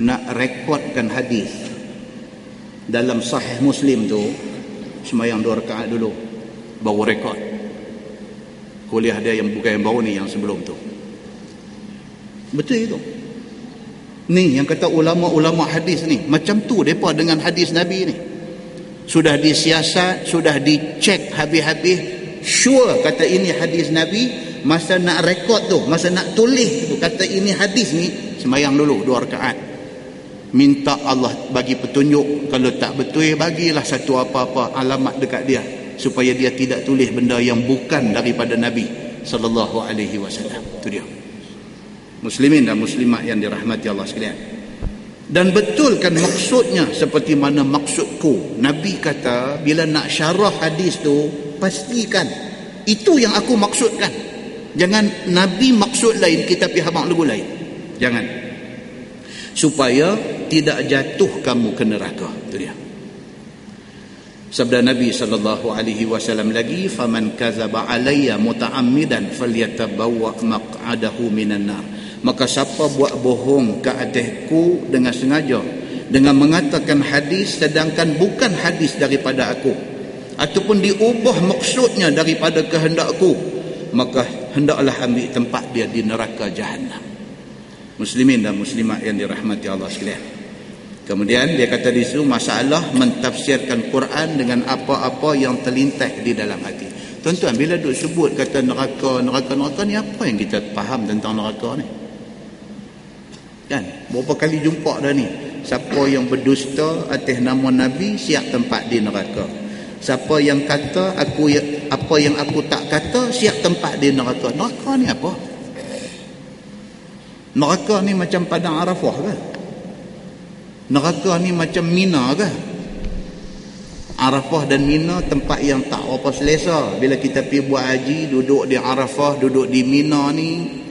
nak rekodkan hadis dalam Sahih Muslim tu, sembahyang 2 rakaat dulu baru rekod. Kuliah dia yang bukan yang baru ni, yang sebelum tu. Betul itu. Ni yang kata ulama-ulama hadis ni macam tu depa dengan hadis Nabi ni. Sudah disiasat, sudah dicek habis-habis, sure kata ini hadis Nabi. Masa nak rekod tu, masa nak tulis tu, kata ini hadis ni, sembahyang dulu 2 rakaat. Minta Allah bagi petunjuk. Kalau tak betul, bagilah satu apa-apa alamat dekat dia, supaya dia tidak tulis benda yang bukan daripada Nabi sallallahu alaihi wasallam. Itu dia. Muslimin dan muslimat yang dirahmati Allah sekalian. Dan betulkan maksudnya seperti mana maksudku. Nabi kata bila nak syarah hadis tu, pastikan itu yang aku maksudkan. Jangan Nabi maksud lain, kita pergi habaq lagu lain. Jangan. Supaya tidak jatuh kamu ke neraka. Itu dia. Sabda Nabi sallallahu alaihi wasallam lagi, faman kadzaba alayya muta'ammidan falyatabawwa maq'adahu minan nar. Maka siapa buat bohong ke atasku dengan sengaja, dengan mengatakan hadis sedangkan bukan hadis daripada aku, ataupun diubah maksudnya daripada kehendakku, maka hendaklah ambil tempat dia di neraka Jahannam. Muslimin dan muslimat yang dirahmati Allah sekalian. Kemudian dia kata di situ masalah mentafsirkan Quran dengan apa-apa yang terlintas di dalam hati. Tuan-tuan, bila duk sebut kata neraka ni, apa yang kita faham tentang neraka ni? Kan? Berapa kali jumpa dah ni. Siapa yang berdusta atas nama Nabi, siap tempat di neraka. Siapa yang kata apa yang aku tak kata, siap tempat di neraka. Neraka ni apa? Neraka ni macam padang Arafah ke? Neraka ni macam Mina ke? Arafah dan Mina tempat yang tak apa selesa. Bila kita pergi buat haji, duduk di Arafah, duduk di Mina ni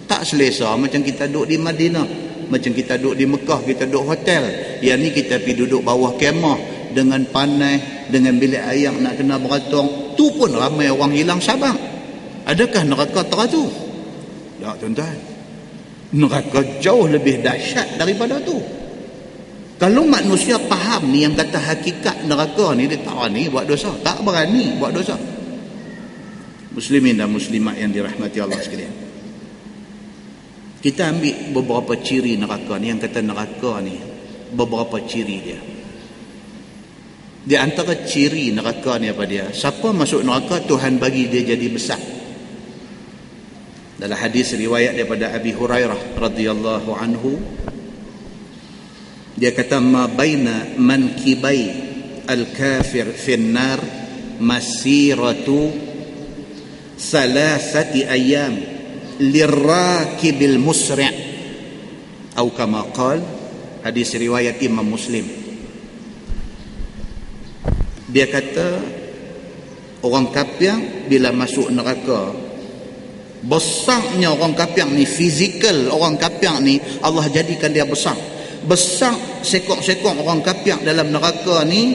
tak selesa macam kita duduk di Madinah, macam kita duduk di Mekah, kita duduk hotel. Yang ni kita pergi duduk bawah kemah dengan panas, dengan bilik air nak kena beratong. Tu pun ramai orang hilang sabang. Adakah neraka teratur? Tak, tuan-tuan. Neraka jauh lebih dahsyat daripada tu. Kalau manusia faham ni, yang kata hakikat neraka ni, dia tak berani buat dosa. Tak berani buat dosa. Muslimin dan muslimat yang dirahmati Allah sekalian. Kita ambil beberapa ciri neraka ni. Yang kata neraka ni, beberapa ciri dia. Di antara ciri neraka ni apa dia? Siapa masuk neraka, Tuhan bagi dia jadi besar. Dalam hadis riwayat daripada Abi Hurairah radhiyallahu anhu, dia kata ma baina mankibai al-kafir finnar masiratu salasati ayyam lirakibil musri' atau kama qala, hadis riwayat Imam Muslim. Dia kata orang kafir bila masuk neraka, besarnya orang kafir ni, fizikal orang kafir ni Allah jadikan dia besar. Besar sekok-sekok orang kafir dalam neraka ni.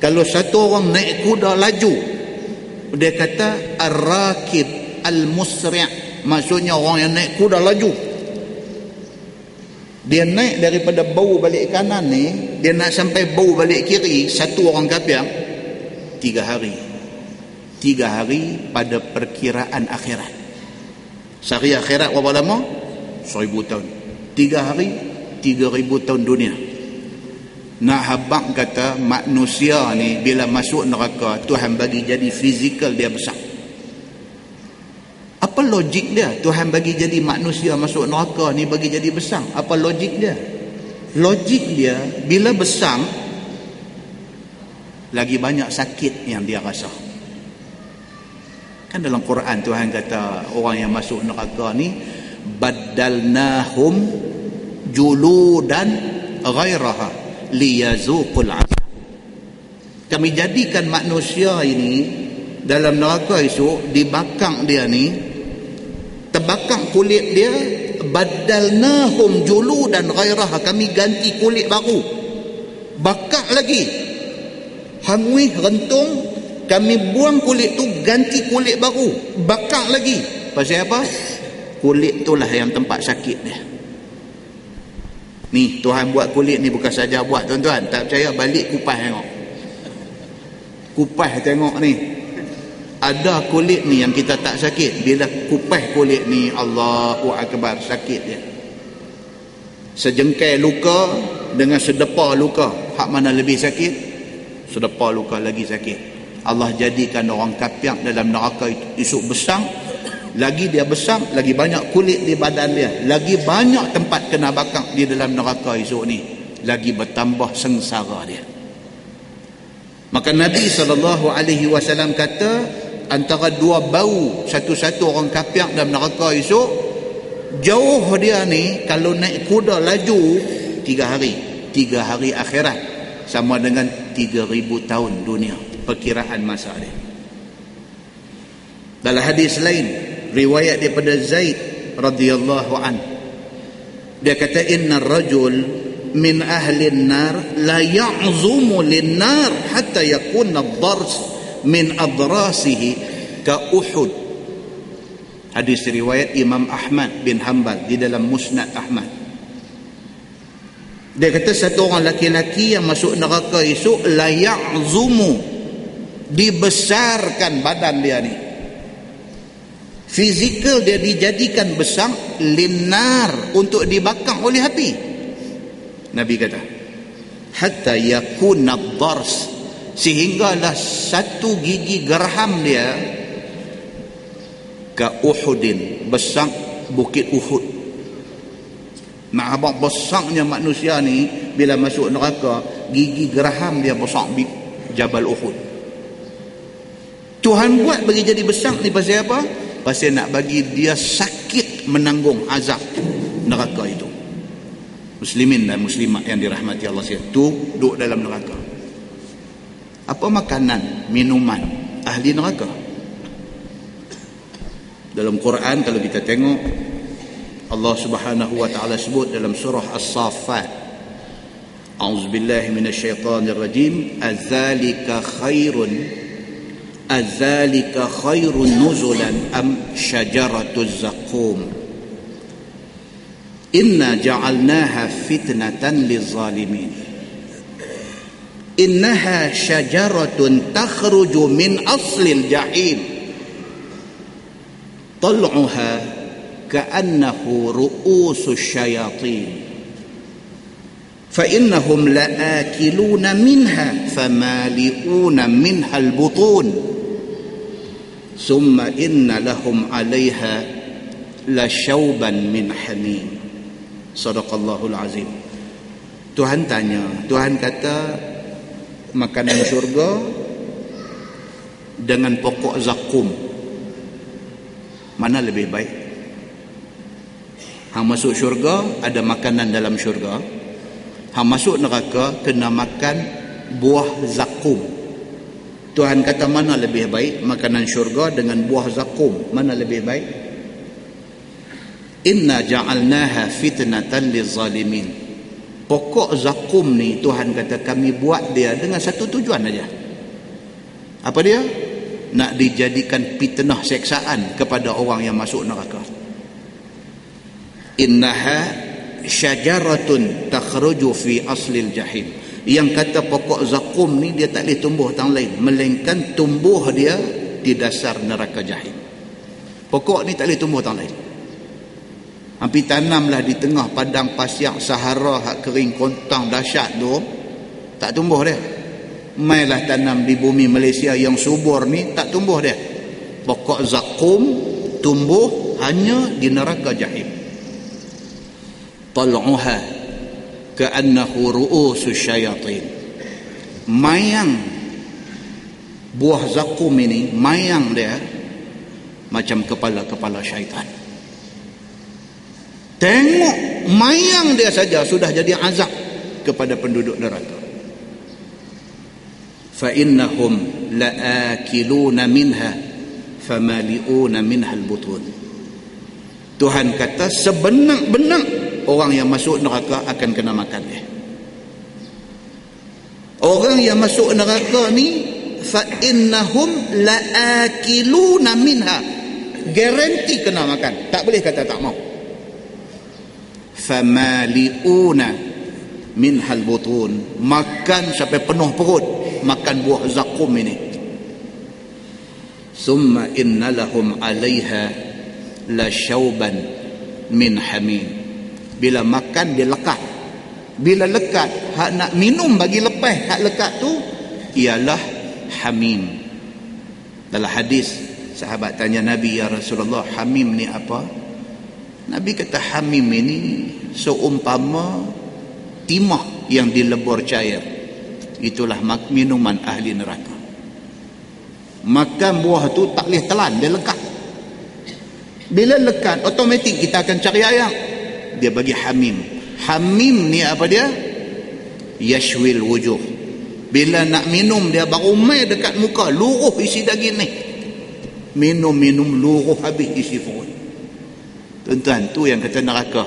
Kalau satu orang naik kuda laju, dia kata ar-rakib al-musri', maksudnya orang yang naik kuda laju. Dia naik daripada bau balik kanan ni, dia nak sampai bau balik kiri, satu orang kafir 3 hari. 3 hari pada perkiraan akhirat. Sehari akhirat berapa lama? 1000 tahun. 3 hari 3000 tahun dunia. Nak habang kata manusia ni bila masuk neraka Tuhan bagi jadi fizikal dia besar. Apa logik dia? Tuhan bagi jadi manusia masuk neraka ni bagi jadi besar. Apa logik dia? Logik dia bila besar lagi banyak sakit yang dia rasa. Kan dalam Quran Tuhan kata orang yang masuk neraka ni baddalnahum juludan ghairaha liyazuqul azab. Kami jadikan manusia ini dalam neraka esok dibakang dia ni, terbakang kulit dia, baddalnahum juludan ghairaha, kami ganti kulit baru, bakar lagi, hangui rentung, kami buang kulit tu ganti kulit baru, bakar lagi. Pasal apa? Kulit itulah yang tempat sakit dia. Ni Tuhan buat kulit ni bukan saja buat tuan-tuan. Tak percaya balik kupas tengok. Kupas tengok ni. Ada kulit ni yang kita tak sakit. Bila kupas kulit ni, Allahu Akbar, sakit dia. Sejengkai luka dengan sedepa luka, hak mana lebih sakit? Sedepa luka lagi sakit. Allah jadikan orang kafir dalam neraka itu esok besar. Lagi dia besar, lagi banyak kulit di badan dia, lagi banyak tempat kena bakar di dalam neraka esok ni, lagi bertambah sengsara dia. Maka Nabi SAW kata antara dua bau satu-satu orang kafir dalam neraka esok, jauh dia ni kalau naik kuda laju 3 hari, 3 hari akhirat sama dengan 3,000 tahun dunia, perkiraan masa dia. Dalam hadis lain riwayat daripada Zaid radhiyallahu an, dia kata innar rajul min ahli an-nar la ya'zumu lin-nar hatta yakuna ad-dars min adrasihi ka Uhud. Hadis riwayat Imam Ahmad bin Hanbal di dalam Musnad Ahmad. Dia kata satu orang laki-laki yang masuk neraka esok la ya'zumu, dibesarkan badan dia ni, fizikal dia dijadikan besar, linar, untuk dibakar oleh api. Nabi kata hatta yakuna ad-dars, sehinggalah satu gigi gerham dia ka Uhudin, besar bukit Uhud. Nak habaq besarnya manusia ni bila masuk neraka, gigi gerham dia besar Jabal Uhud. Tuhan buat bagi jadi besar ni pasal apa? Pasal nak bagi dia sakit menanggung azab neraka itu. Muslimin dan muslimat yang dirahmati Allah sekalian, tu duduk dalam neraka. Apa makanan, minuman ahli neraka? Dalam Quran kalau kita tengok, Allah Subhanahu wa taala sebut dalam surah As-Saffat, A'udzubillahi minasyaitonir rajim, adzalika khairun nuzulan am syajaratuz zaqum inna ja'alnaha fitnatan lizzalimin innaha syajaratun takhruju min aslil jahim tal'uha ka'annahu ru'usus syayatin فإنهم لآكلون منها فمالئون منها البطون ثم إن لهم عليها لشوبا من حميم. Sadaqallahul azim. Tuhan tanya, Tuhan kata makanan syurga dengan pokok zakum mana lebih baik? Hang masuk syurga ada makanan dalam syurga, hang masuk neraka kena makan buah zakum. Tuhan kata mana lebih baik? Makanan syurga dengan buah zakum mana lebih baik? Inna ja'alnaha fitnatan lizzalimin. Pokok zakum ni Tuhan kata kami buat dia dengan satu tujuan aja. Apa dia? Nak dijadikan fitnah seksaan kepada orang yang masuk neraka. Innaha syajaratun takhruju fi aslil jahim. Yang kata pokok zakum ni dia tak boleh tumbuh tang lain melainkan tumbuh dia di dasar neraka jahim. Pokok ni tak boleh tumbuh tang lain. Hampir tanamlah di tengah padang pasir Sahara hak kering kontang dahsyat tu, tak tumbuh dia. Mailah tanam di bumi Malaysia yang subur ni, tak tumbuh dia. Pokok zakum tumbuh hanya di neraka jahim. Tal'uha ka'annahu ru'usus syayatin. Mayang buah zakum ini, mayang dia macam kepala-kepala syaitan. Tengok mayang dia saja sudah jadi azab kepada penduduk neraka. Fa innahum la'akiluna minha famali'una minha al-butun. Tuhan kata sebenar-benar orang yang masuk neraka akan kena makan dia. Orang yang masuk neraka ni fa innahum la'akiluna minha, garanti kena makan, tak boleh kata tak mau. Famali'una minhal butun, makan sampai penuh perut, makan buah zakum ini. Summa inna lahum 'alaiha la syauban min hamim. Bila makan dia lekat, bila lekat hak nak minum bagi lepas hak lekat tu ialah hamim. Dalam hadis sahabat tanya Nabi, ya Rasulullah, hamim ni apa? Nabi kata hamim ini seumpama timah yang dilebur cair. Itulah minuman ahli neraka. Makan buah tu tak boleh telan, dia lekat. Bila lekat, automatik kita akan cari ayam. Dia bagi hamim. Hamim ni apa dia? Yashwil wujuh. Bila nak minum dia baru mai dekat muka, luruh isi daging ni. Minum luruh habis isi perut. Tuan-tuan, tu yang kata neraka.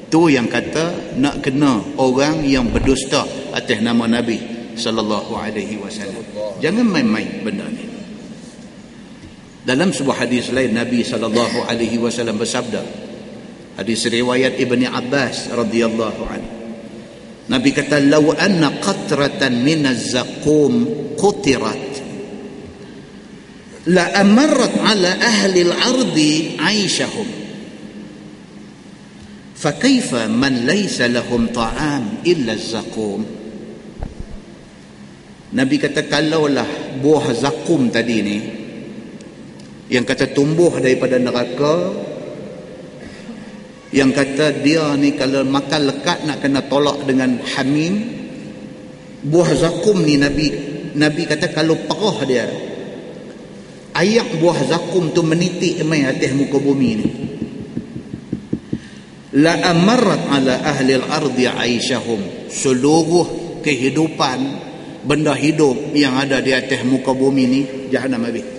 Tu yang kata nak kena orang yang berdusta atas nama Nabi sallallahu alaihi wasallam. Jangan main-main benda ni. Dalam sebuah hadis lain Nabi sallallahu alaihi wasallam bersabda, hadis riwayat Ibni Abbas radhiyallahu anhu, Nabi kata, "Law anna qatratan min az-zaqum qutirat la amarrat ala ahli al-ardi 'aishahum. Fakaifa man laysa lahum ta'am illa az-zaqum." Nabi kata, kalaulah buah zakum tadi ni yang kata tumbuh daripada neraka, yang kata dia ni kalau makan lekat nak kena tolak dengan hamim, buah zakum ni Nabi kata kalau perah dia, ayak buah zakum tu menitik mai atas muka bumi ni, la amarrat ala ahli al-ardi aishahum, seluruh kehidupan benda hidup yang ada di atas muka bumi ni jahanam habis.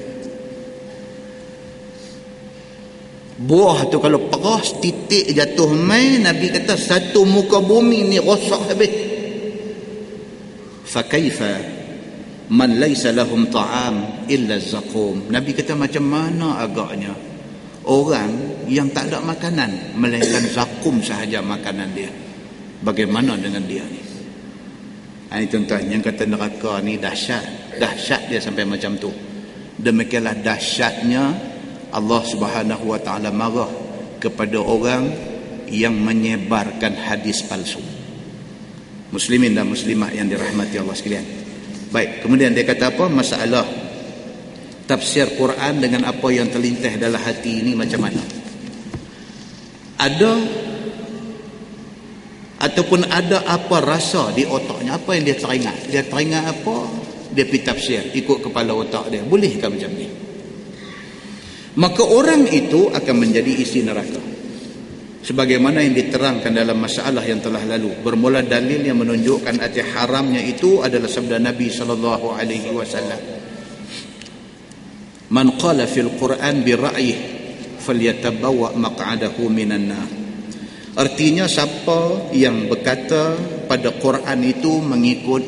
Buah tu kalau peras titik jatuh mai, Nabi kata satu muka bumi ni rosak habis. Fa kaifa man laysa lahum ta'am illa az-zaqum. Nabi kata macam mana agaknya orang yang tak ada makanan melainkan zakum sahaja makanan dia. Bagaimana dengan dia ni? Ini tuan-tuan, yang kata neraka ni dahsyat. Dahsyat dia sampai macam tu. Demikianlah dahsyatnya Allah Subhanahu wa taala marah kepada orang yang menyebarkan hadis palsu. Muslimin dan muslimat yang dirahmati Allah sekalian. Baik, kemudian dia kata apa? Masalah tafsir Quran dengan apa yang terlintas dalam hati ini macam mana? Ada ataupun ada apa rasa di otaknya, apa yang dia teringat? Dia teringat apa? Dia pergi tafsir ikut kepala otak dia. Bolehkah macam ni? Maka orang itu akan menjadi isi neraka. Sebagaimana yang diterangkan dalam masalah yang telah lalu. Bermula dalil yang menunjukkan arti haramnya itu adalah sabda Nabi sallallahu alaihi wasallam. Man qala fil Quran bi ra'yih falyatabawwa maq'adahu minan nar. Artinya siapa yang berkata pada Quran itu mengikut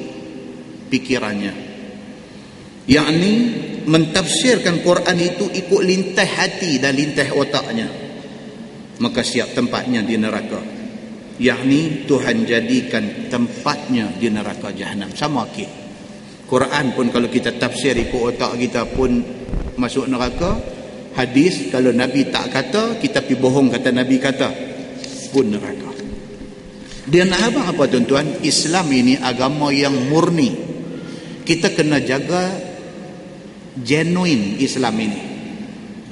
pikirannya, yakni mentafsirkan Quran itu ikut lintas hati dan lintas otaknya, maka siap tempatnya di neraka. Yakni Tuhan jadikan tempatnya di neraka jahanam. Sama ke Quran pun kalau kita tafsir ikut otak kita pun masuk neraka. Hadis kalau Nabi tak kata, kita pergi bohong kata Nabi kata, pun neraka. Dia nak apa tuan-tuan? Islam ini agama yang murni. Kita kena jaga genuine Islam ini.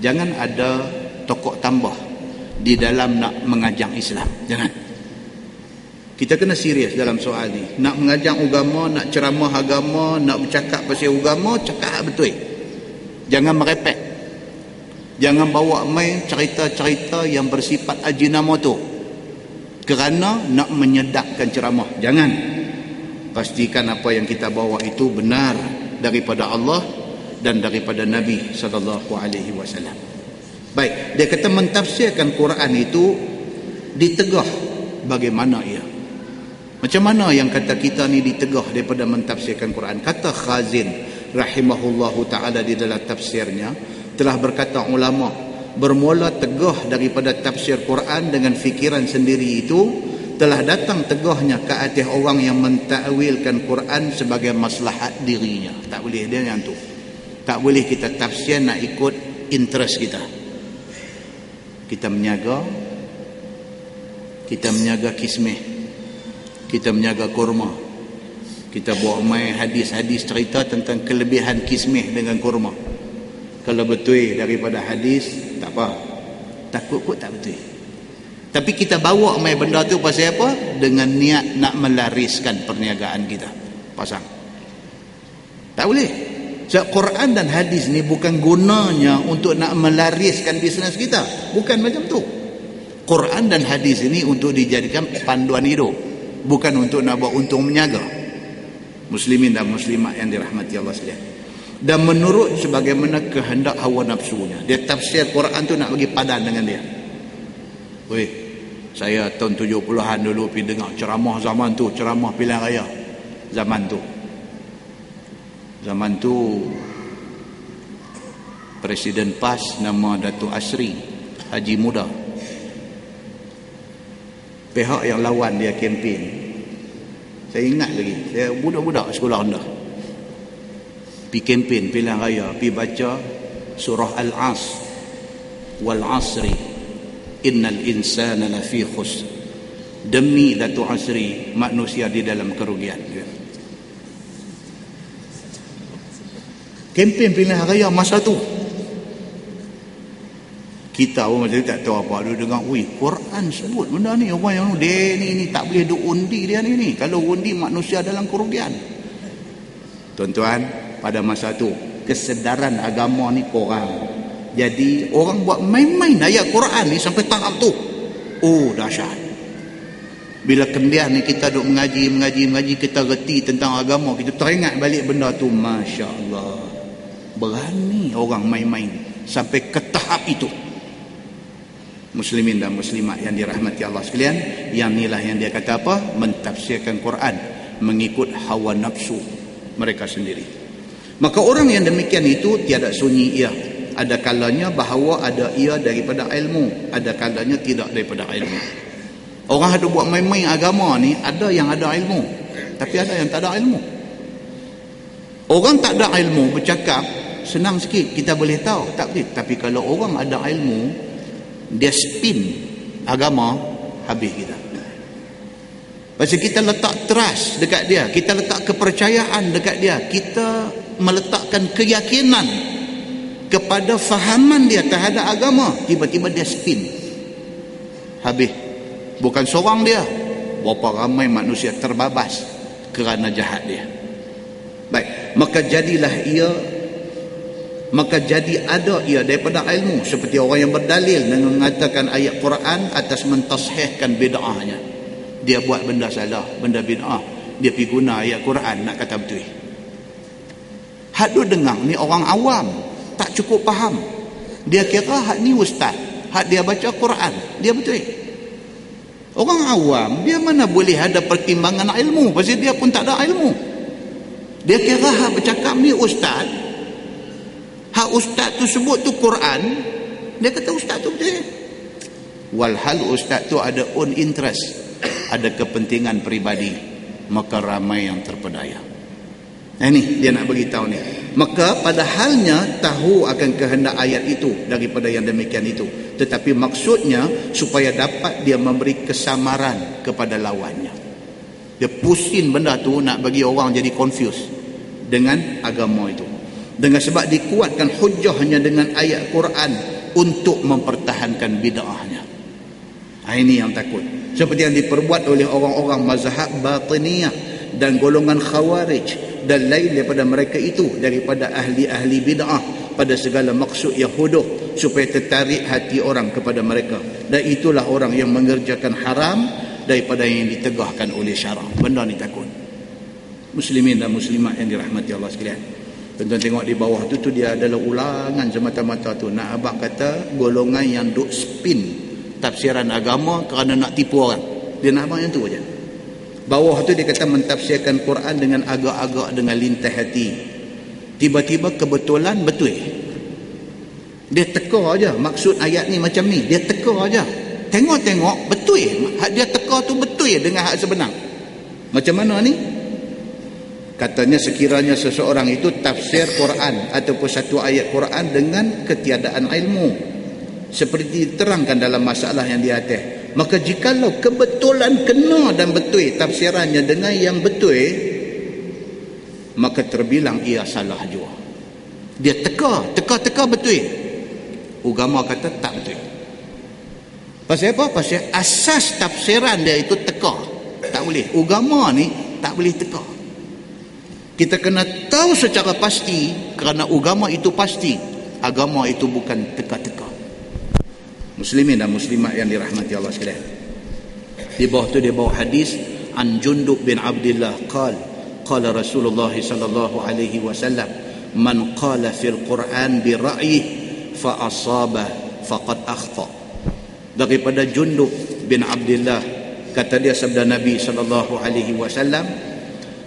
Jangan ada tokok tambah di dalam nak mengajar Islam. Jangan. Kita kena serius dalam soal ni. Nak mengajar agama, nak ceramah agama, nak bercakap pasal agama, cakap betul. Jangan merepek. Jangan bawa main cerita-cerita yang bersifat ajinamoto kerana nak menyedapkan ceramah. Jangan. Pastikan apa yang kita bawa itu benar daripada Allah dan daripada Nabi SAW. Baik, dia kata mentafsirkan Quran itu ditegah. Bagaimana ia? Macam mana yang kata kita ni ditegah daripada mentafsirkan Quran? Kata Khazin rahimahullahu ta'ala di dalam tafsirnya, telah berkata ulama, bermula tegah daripada tafsir Quran dengan fikiran sendiri itu, telah datang tegahnya ke atas orang yang mentakwilkan Quran sebagai maslahat dirinya. Tak boleh dia yang tu. Tak boleh kita tafsir nak ikut interest kita. Kita menyaga kismih, kita menyaga kurma, kita bawa main hadis-hadis cerita tentang kelebihan kismih dengan kurma. Kalau betul daripada hadis, tak apa, takut kot tak betul. Tapi kita bawa main benda tu pasal apa? Dengan niat nak melariskan perniagaan kita. Pasang. Tak boleh. Sebab Quran dan hadis ni bukan gunanya untuk nak melariskan bisnes kita. Bukan macam tu. Quran dan hadis ini untuk dijadikan panduan hidup, bukan untuk nak buat untung menyaga. Muslimin dan muslimat yang dirahmati Allah sekalian. Dan menurut sebagaimana kehendak hawa nafsunya. Dia tafsir Quran tu nak bagi padan dengan dia. Weh, saya tahun 70-an dulu pergi dengar ceramah zaman tu, ceramah pilihan raya zaman tu. Zaman tu Presiden PAS nama Datuk Asri Haji Muda. Pihak yang lawan dia kempen, saya ingat lagi, saya budak-budak sekolah rendah, pergi kempen pilihan raya, pergi baca surah Al-As, wal asri innal insana lafi khusr, demi Datuk Asri manusia di dalam kerugian. Kempen pilihan raya masa tu, kita pun macam tak tahu apa. Dia dengar, Quran sebut benda ni. Orang yang dia ni tak boleh duk undi dia ni. Kalau undi manusia dalam kerugian. Tuan-tuan, pada masa tu kesedaran agama ni kurang. Jadi orang buat main-main ayat Quran ni sampai tahap tu. Oh, dahsyat. Bila kemudian ni kita duk mengaji, kita reti tentang agama, kita teringat balik benda tu. Masya Allah, berani orang main-main sampai ke tahap itu. Muslimin dan muslimat yang dirahmati Allah sekalian, yang inilah yang dia kata apa? Mentafsirkan Quran mengikut hawa nafsu mereka sendiri. Maka orang yang demikian itu tiada sunyi ia. Ada kalanya bahawa ada ia daripada ilmu, ada kalanya tidak daripada ilmu. Orang ada buat main-main agama ni, ada yang ada ilmu, tapi ada yang tak ada ilmu. Orang tak ada ilmu bercakap senang sikit, kita boleh tahu, tak boleh. Tapi kalau orang ada ilmu, dia spin agama, habis kita. Pasal kita letak trust dekat dia, kita letak kepercayaan dekat dia, kita meletakkan keyakinan kepada fahaman dia terhadap agama. Tiba-tiba dia spin, habis. Bukan seorang dia, berapa ramai manusia terbabas kerana jahat dia. Baik, maka jadi ada ia daripada ilmu, seperti orang yang berdalil dengan mengatakan ayat Quran atas mentashihkan bid'ahnya. Dia buat benda salah, benda bid'ah, dia pergi guna ayat Quran nak kata betul. Hak tu dengar ni orang awam, tak cukup faham. Dia kira hak ni ustaz, hak dia baca Quran, dia betul. Orang awam, dia mana boleh ada pertimbangan ilmu, pasal dia pun tak ada ilmu. Dia kira hak bercakap ni ustaz, hak ustaz tu sebut tu Quran, dia kata ustaz tu betul. Walhal ustaz tu ada own interest, ada kepentingan peribadi, maka ramai yang terpedaya. Ini dia nak beritahu ni. Maka padahalnya tahu akan kehendak ayat itu daripada yang demikian itu, tetapi maksudnya supaya dapat dia memberi kesamaran kepada lawannya. Dia pusing benda tu nak bagi orang jadi confused dengan agama itu. Dengan sebab dikuatkan hujahnya dengan ayat Quran untuk mempertahankan bid'ahnya. Ini yang takut. Seperti yang diperbuat oleh orang-orang mazhab batiniyah dan golongan khawarij dan lain daripada mereka itu, daripada ahli-ahli bid'ah pada segala maksud yang hodoh supaya tertarik hati orang kepada mereka. Dan itulah orang yang mengerjakan haram daripada yang ditegahkan oleh syarak. Benda ni takut. Muslimin dan muslimat yang dirahmati Allah sekalian. Tuan-tuan tengok di bawah tu dia adalah ulangan semata-mata tu. Nak abang kata golongan yang duk spin tafsiran agama kerana nak tipu orang. Dia nak abang yang tu aja. Bawah tu dia kata mentafsirkan Quran dengan agak-agak dengan lintah hati. Tiba-tiba kebetulan betul. Dia teka aja maksud ayat ni macam ni. Dia teka aja. Tengok-tengok betul. Dia teka tu betul dengan hak sebenar. Macam mana ni? Katanya sekiranya seseorang itu tafsir Quran ataupun satu ayat Quran dengan ketiadaan ilmu, seperti diterangkan dalam masalah yang di atas, maka jikalau kebetulan kena dan betul tafsirannya dengan yang betul, maka terbilang ia salah juga. Dia teka betul. Agama kata tak betul. Pasal apa? Pasal asas tafsiran dia itu teka. Tak boleh. Agama ni tak boleh teka. Kita kena tahu secara pasti, kerana agama itu pasti. Agama itu bukan teka-teka. Muslimin dan muslimat yang dirahmati Allah sekalian. Di bawah tu dia bawa hadis an Jundub bin Abdullah qala Rasulullah sallallahu alaihi wasallam man qala fil Quran bi ra'yih fa asaba faqad akhta. Daripada Jundub bin Abdullah, kata dia sabda Nabi sallallahu alaihi wasallam,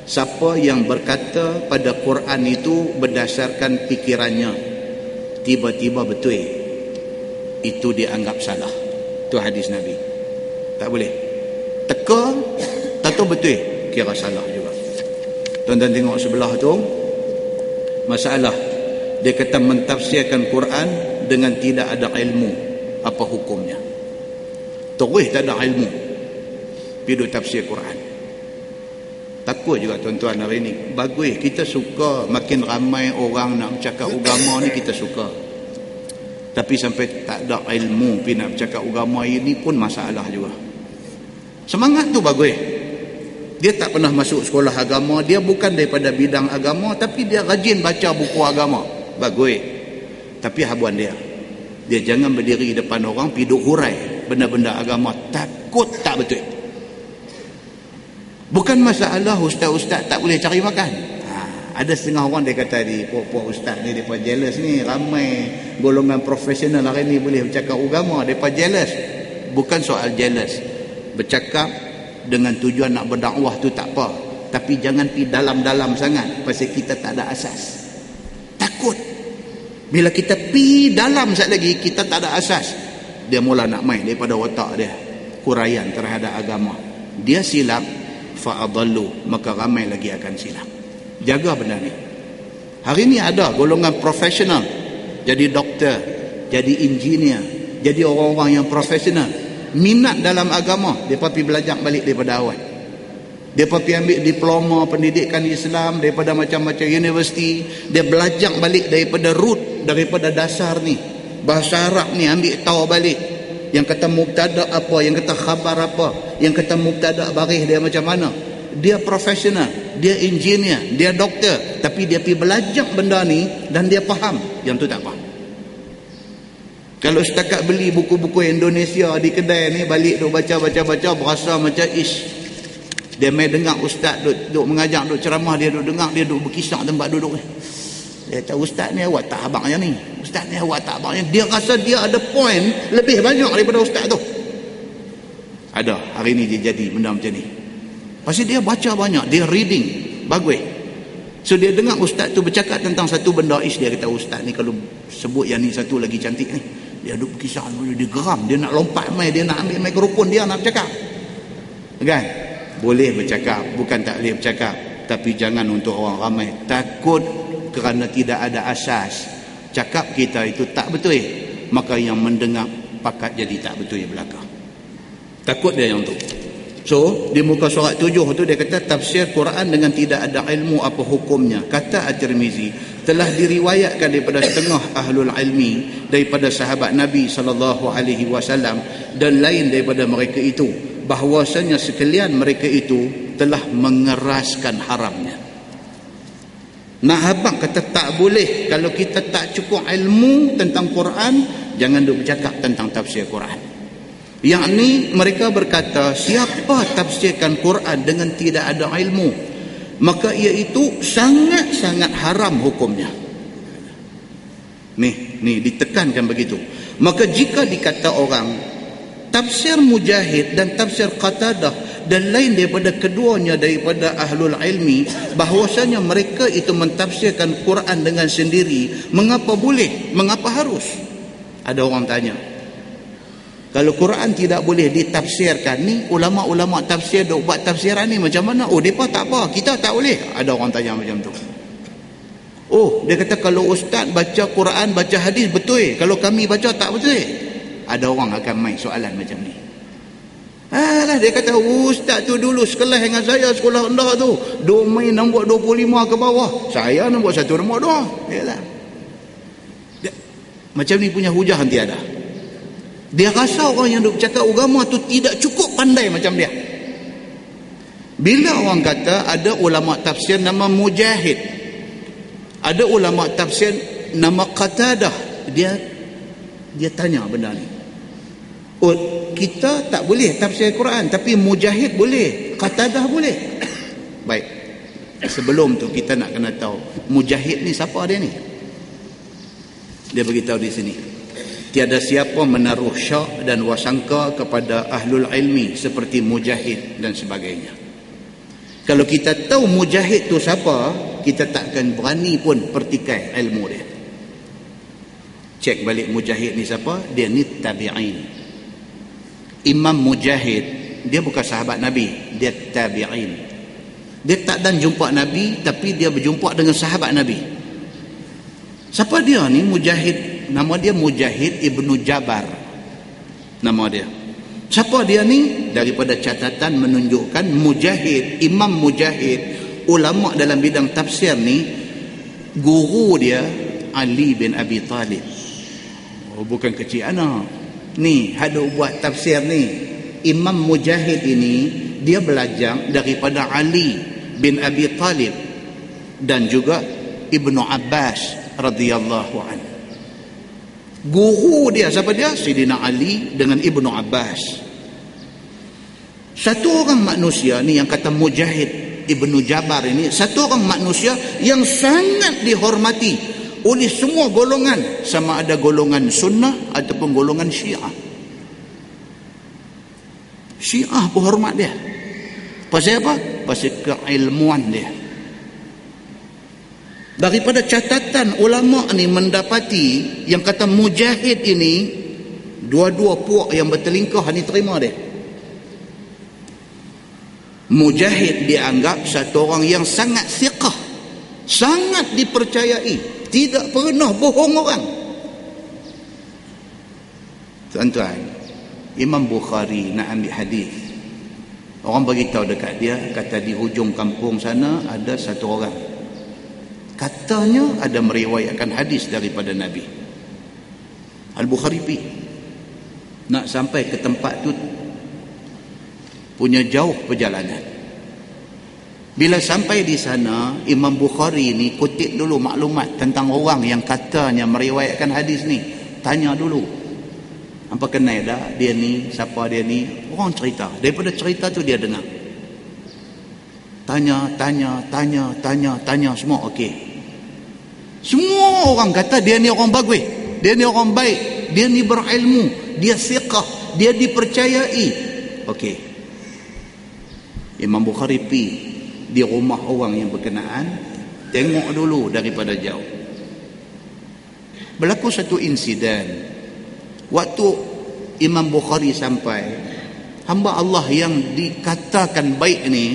siapa yang berkata pada Quran itu berdasarkan fikirannya tiba-tiba betul, itu dianggap salah. Itu hadis Nabi. Tak boleh. Teka, tak tahu betul, kira salah juga. Tuan-tuan tengok sebelah tu, masalah. Dia kata mentafsirkan Quran dengan tidak ada ilmu. Apa hukumnya? Terus tak ada ilmu, pergi tafsir Quran. Takut juga tuan-tuan hari ni. Bagus, kita suka makin ramai orang nak bercakap agama ni, kita suka. Tapi sampai tak ada ilmu pergi nak bercakap agama ini pun masalah juga. Semangat tu bagus. Dia tak pernah masuk sekolah agama, dia bukan daripada bidang agama, tapi dia rajin baca buku agama. Bagus. Tapi habuan dia jangan berdiri depan orang pergi duk hurai benda-benda agama, takut tak betul. Bukan masalah ustaz-ustaz tak boleh cari makan. Ada setengah orang dia kata di puak-puak ustaz ni depa jealous ni, ramai golongan profesional hari ni boleh bercakap agama, depa jealous. Bukan soal jealous. Bercakap dengan tujuan nak berdakwah tu tak apa, tapi jangan pi dalam-dalam sangat pasal kita tak ada asas. Takut. Bila kita pi dalam sekali lagi kita tak ada asas, dia mula nak main daripada otak dia, huraian terhadap agama. Dia silap fa'adallu, maka ramai lagi akan silap. Jaga benda ni. Hari ni ada golongan profesional, jadi doktor, jadi engineer, jadi orang-orang yang profesional, minat dalam agama, mereka pergi belajar balik daripada awal. Mereka pergi ambil diploma pendidikan Islam daripada macam-macam universiti. Dia belajar balik daripada root, daripada dasar ni. Bahasa Arab ni ambil tahu balik. Yang kata mubtada apa, yang kata khabar apa, yang kata mubtada baris dia macam mana. Dia profesional, dia engineer, dia doktor, tapi dia pergi belajar benda ni dan dia faham. Yang tu tak faham. Kalau setakat beli buku-buku Indonesia di kedai ni, balik duk baca-baca berasa macam ish. Dia main dengar ustaz duk mengajar, duk ceramah, dia duk dengar, dia duk berkisah tempat duduk ni. Dia kata ustaz ni awak tak abang yang ni, ustaz ni awak tak abang yang ni. Dia rasa dia ada point lebih banyak daripada ustaz tu. Ada hari ni dia jadi benda macam ni. Pasal dia baca banyak, dia reading bagus. So dia dengar ustaz tu bercakap tentang satu benda ish, dia kata ustaz ni kalau sebut yang ni satu lagi cantik ni, dia duk berkisah, dia geram, dia nak lompat mai, dia nak ambil mikrofon, dia nak bercakap. Kan? Boleh bercakap, bukan tak boleh bercakap. tapi jangan untuk orang ramai. Takut kerana tidak ada asas cakap kita itu tak betul, maka yang mendengar pakat jadi tak betul belaka. Takut dia yang tu. So di muka surat 7 tu dia kata tafsir Quran dengan tidak ada ilmu apa hukumnya. Kata At-Tirmizi, telah diriwayatkan daripada setengah ahlul ilmi daripada sahabat Nabi SAW dan lain daripada mereka itu, bahwasanya sekalian mereka itu telah mengeraskan haramnya. Nak abang kata tak boleh, kalau kita tak cukup ilmu tentang Quran, jangan duk bercakap tentang tafsir Quran. Yang ni mereka berkata, siapa tafsirkan Quran dengan tidak ada ilmu, maka ia itu sangat-sangat haram hukumnya. Ni ditekankan begitu. Maka jika dikata orang tafsir Mujahid dan tafsir Qatadah dan lain daripada keduanya daripada ahlul ilmi, bahwasanya mereka itu mentafsirkan Quran dengan sendiri, mengapa boleh, mengapa harus? Ada orang tanya, kalau Quran tidak boleh ditafsirkan, ni ulama-ulama tafsir duk buat tafsiran ni macam mana? Oh, mereka tak apa, kita tak boleh. Ada orang tanya macam tu. Oh, dia kata kalau ustaz baca Quran, baca hadis betul, kalau kami baca tak betul. Ada orang akan main soalan macam ni. Alah, dia kata ustaz tu dulu sekelas dengan saya sekolah rendah tu, domain nombor 25 ke bawah, saya nombor 1 nombor 2. Yalah. Macam ni punya hujah nanti ada. Dia rasa orang yang duk cakap agama tu tidak cukup pandai macam dia. Bila orang kata ada ulama tafsir nama Mujahid, ada ulama tafsir nama Qatadah, dia tanya benda ni. Oh, kita tak boleh tafsir Quran, tapi Mujahid boleh, Qatadah boleh. Baik, sebelum tu kita nak kena tahu Mujahid ni siapa dia ni. Dia beritahu di sini, tiada siapa menaruh syak dan wasangka kepada ahlul ilmi seperti Mujahid dan sebagainya. Kalau kita tahu Mujahid tu siapa, kita takkan berani pun pertikai ilmu dia. Cek balik Mujahid ni siapa? Dia ni tabi'in. Imam Mujahid, dia bukan sahabat Nabi, dia tabi'in. Dia tak dan jumpa Nabi, tapi dia berjumpa dengan sahabat Nabi. Siapa dia ni Mujahid? Nama dia Mujahid Ibnu Jabar. Nama dia. Siapa dia ni? Daripada catatan menunjukkan Mujahid, Imam Mujahid, ulama dalam bidang tafsir ni, guru dia Ali bin Abi Talib. Oh, bukan kecil anak. Ni, haduk buat tafsir ni. Imam Mujahid ini, dia belajar daripada Ali bin Abi Talib dan juga Ibnu Abbas radhiyallahu anhu. Guru dia siapa dia? Sayyidina Ali dengan Ibnu Abbas. Satu orang manusia ni yang kata Mujahid Ibnu Jabar ini, satu orang manusia yang sangat dihormati oleh semua golongan, sama ada golongan sunnah ataupun golongan syiah. Syiah pun hormat dia. Pasal apa? Pasal keilmuan dia. Daripada catatan ulama ni mendapati yang kata Mujahid ini, dua-dua puak yang bertelingkah ni terima dia. Mujahid dianggap satu orang yang sangat siqah, sangat dipercayai, tidak pernah bohong orang. Tuan-tuan, Imam Bukhari nak ambil hadis, orang beritahu dekat dia, kata di hujung kampung sana ada satu orang, katanya ada meriwayatkan hadis daripada Nabi. Al-Bukhari pi nak sampai ke tempat tu punya jauh perjalanan. Bila sampai di sana, Imam Bukhari ni kutip dulu maklumat tentang orang yang katanya meriwayatkan hadis ni. Tanya dulu, apa kenal dah dia ni, siapa dia ni? Orang cerita, daripada cerita tu dia dengar. Tanya semua okey. Semua orang kata dia ni orang bagus, dia ni orang baik, dia ni berilmu, dia siqah, dia dipercayai. Okey. Imam Bukhari pi di rumah orang yang berkenaan, tengok dulu daripada jauh. Berlaku satu insiden. Waktu Imam Bukhari sampai, hamba Allah yang dikatakan baik ni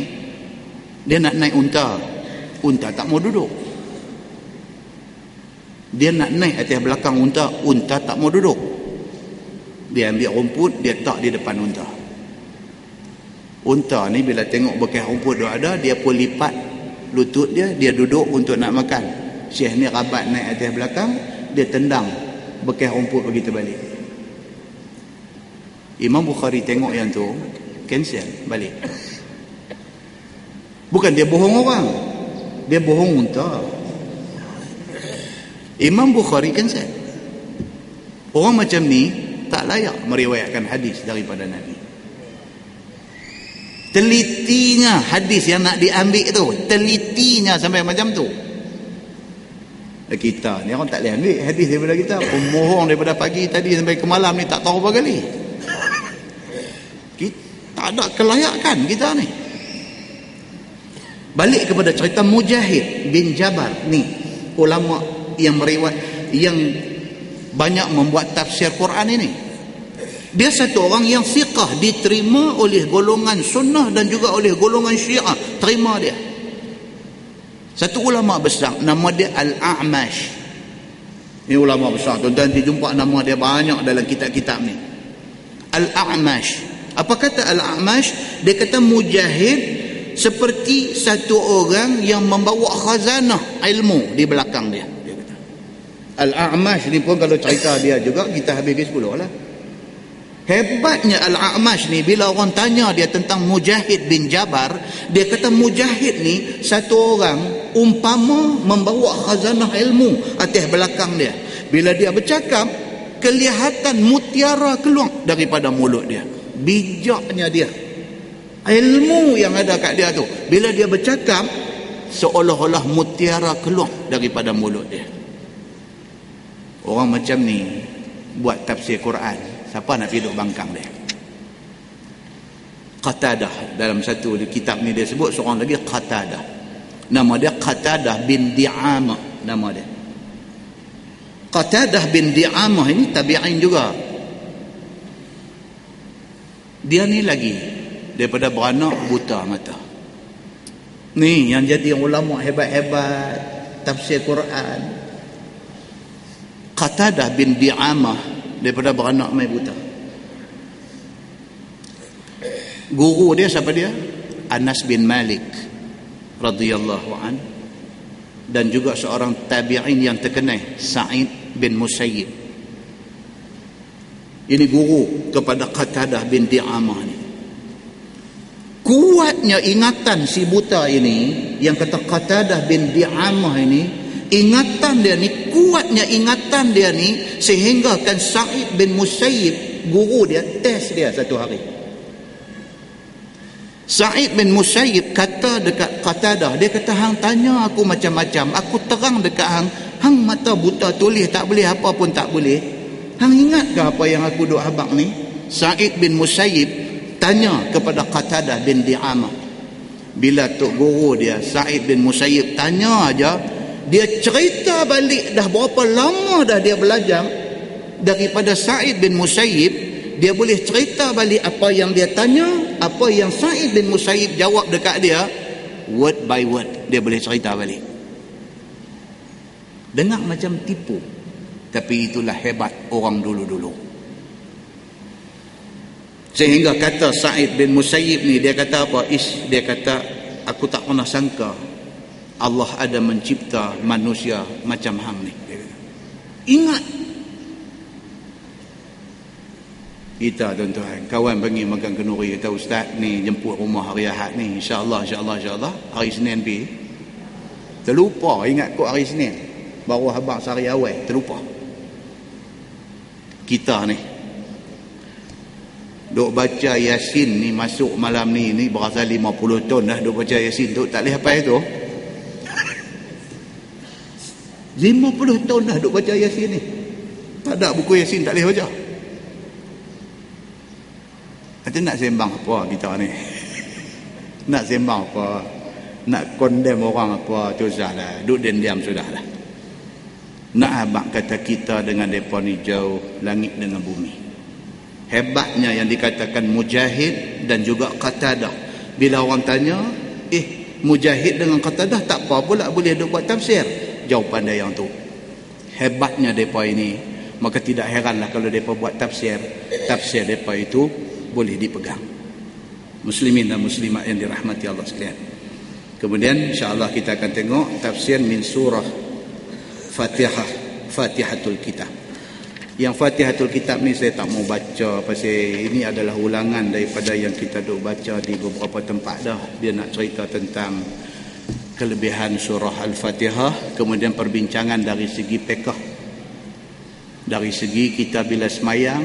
Dia nak naik unta, unta tak mau duduk. Dia nak naik atas belakang unta, unta tak mau duduk. Dia ambil rumput, dia tak di depan unta. Unta ni bila tengok bekas rumput dah ada, dia pun lipat lutut dia, dia duduk untuk nak makan. Syekh ni rabat naik atas belakang, dia tendang bekas rumput bagi terbalik. Imam Bukhari tengok yang tu, cancel balik. Bukan dia bohong orang, dia bohong unta. Imam Bukhari cancel. Orang macam ni tak layak meriwayatkan hadis daripada Nabi. Telitinya hadis yang nak diambil tu, telitinya sampai macam tu. Kita ni orang tak boleh ambil hadis daripada kita. Pemohong daripada pagi tadi sampai ke malam ni tak tahu berapa kali. Kita tak ada kelayakan kita ni. Balik kepada cerita Mujahid bin Jabar ni, ulama yang meriwayat, yang banyak membuat tafsir Quran ini. Dia satu orang yang siqah, diterima oleh golongan sunnah dan juga oleh golongan syiah, terima dia. Satu ulama besar, nama dia Al-A'mash. Ini ulama besar, tuan-tuan nanti jumpa nama dia banyak dalam kitab-kitab ni. Al-A'mash. Apa kata Al-A'mash? Dia kata Mujahid seperti satu orang yang membawa khazanah ilmu di belakang dia. Dia kata. Al-A'mash ni pun kalau cerita dia juga kita habis 10 lah. Hebatnya Al-A'mash ni, bila orang tanya dia tentang Mujahid bin Jabar, dia kata Mujahid ni satu orang umpama membawa khazanah ilmu atas belakang dia. Bila dia bercakap, kelihatan mutiara keluar daripada mulut dia. Bijaknya dia, ilmu yang ada kat dia tu, bila dia bercakap seolah-olah mutiara keluar daripada mulut dia. Orang macam ni buat tafsir Quran, siapa nak pergi duduk bangkang dia? Qatadah, dalam satu kitab ni dia sebut seorang lagi Qatadah. Nama dia Qatadah bin Di'amah, nama dia. Qatadah bin Di'amah ini tabi'in juga. Dia ni lagi daripada beranak buta mata. Ni yang jadi ulama hebat-hebat tafsir Quran. Qatadah bin Di'amah daripada beranak mai buta. Guru dia siapa dia? Anas bin Malik radhiyallahu an, dan juga seorang tabi'in yang terkenal, Sa'id bin Musayyib. Ini guru kepada Qatadah bin Di'amah ni. Kuatnya ingatan si buta ini, yang kata Qatadah bin Di'amah ini, ingatan dia ni, kuatnya ingatan dia ni, sehingga kan Sa'id bin Musayyib, guru dia, test dia satu hari. Sa'id bin Musayyib kata dekat Qatadah, dia kata, hang tanya aku macam-macam, aku terang dekat hang mata buta, tulis tak boleh, apa pun tak boleh. Hang ingat ke apa yang aku duk habaq ni? Sa'id bin Musayyib tanya kepada Qatadah bin Di'amah. Bila tok guru dia, Sa'id bin Musayyib, tanya aja, dia cerita balik dah berapa lama dah dia belajar. Daripada Sa'id bin Musayyib, dia boleh cerita balik apa yang dia tanya, apa yang Sa'id bin Musayyib jawab dekat dia, word by word dia boleh cerita balik. Dengar macam tipu, tapi itulah hebat orang dulu-dulu. Sehingga kata Sa'id bin Musayyib ni, dia kata apa? Dia kata, aku tak pernah sangka Allah ada mencipta manusia macam hang ni. Ingat kita tuan-tuan, kawan pergi makan kenduri, kata ustaz ni jemput rumah hari Ahad ni, insya-Allah hari Senin pergi. Terlupa ingat kok hari Senin, baru habaq sehari awal, terlupa. Kita ni duk baca Yasin ni, masuk malam ni berasa 50 tahun dah duk baca Yasin tu, tak boleh hafal tu. 50 tahun dah duk baca Yasin ni, tak ada buku Yasin tak boleh baca. Kata nak sembang apa kita ni? Nak sembang apa? Nak condemn orang apa? Tu sahlah, duk diam sudahlah. Nak abang kata kita dengan mereka ni jauh langit dengan bumi. Hebatnya yang dikatakan Mujahid dan juga Qatadah. Bila orang tanya, Mujahid dengan Qatadah tak apa pula boleh duk buat tafsir. Jawapan dia yang tu. Hebatnya mereka ini. Maka tidak heranlah kalau mereka buat tafsir mereka itu boleh dipegang. Muslimin dan muslimat yang dirahmati Allah sekalian. Kemudian insya-Allah kita akan tengok tafsir min surah Fatihatul Kitab. Yang Fatihatul Kitab ni saya tak mau baca pasal ini adalah ulangan daripada yang kita duk baca di beberapa tempat dah. Dia nak cerita tentang kelebihan surah Al-Fatihah, kemudian perbincangan dari segi fiqh. Dari segi kita bila semayang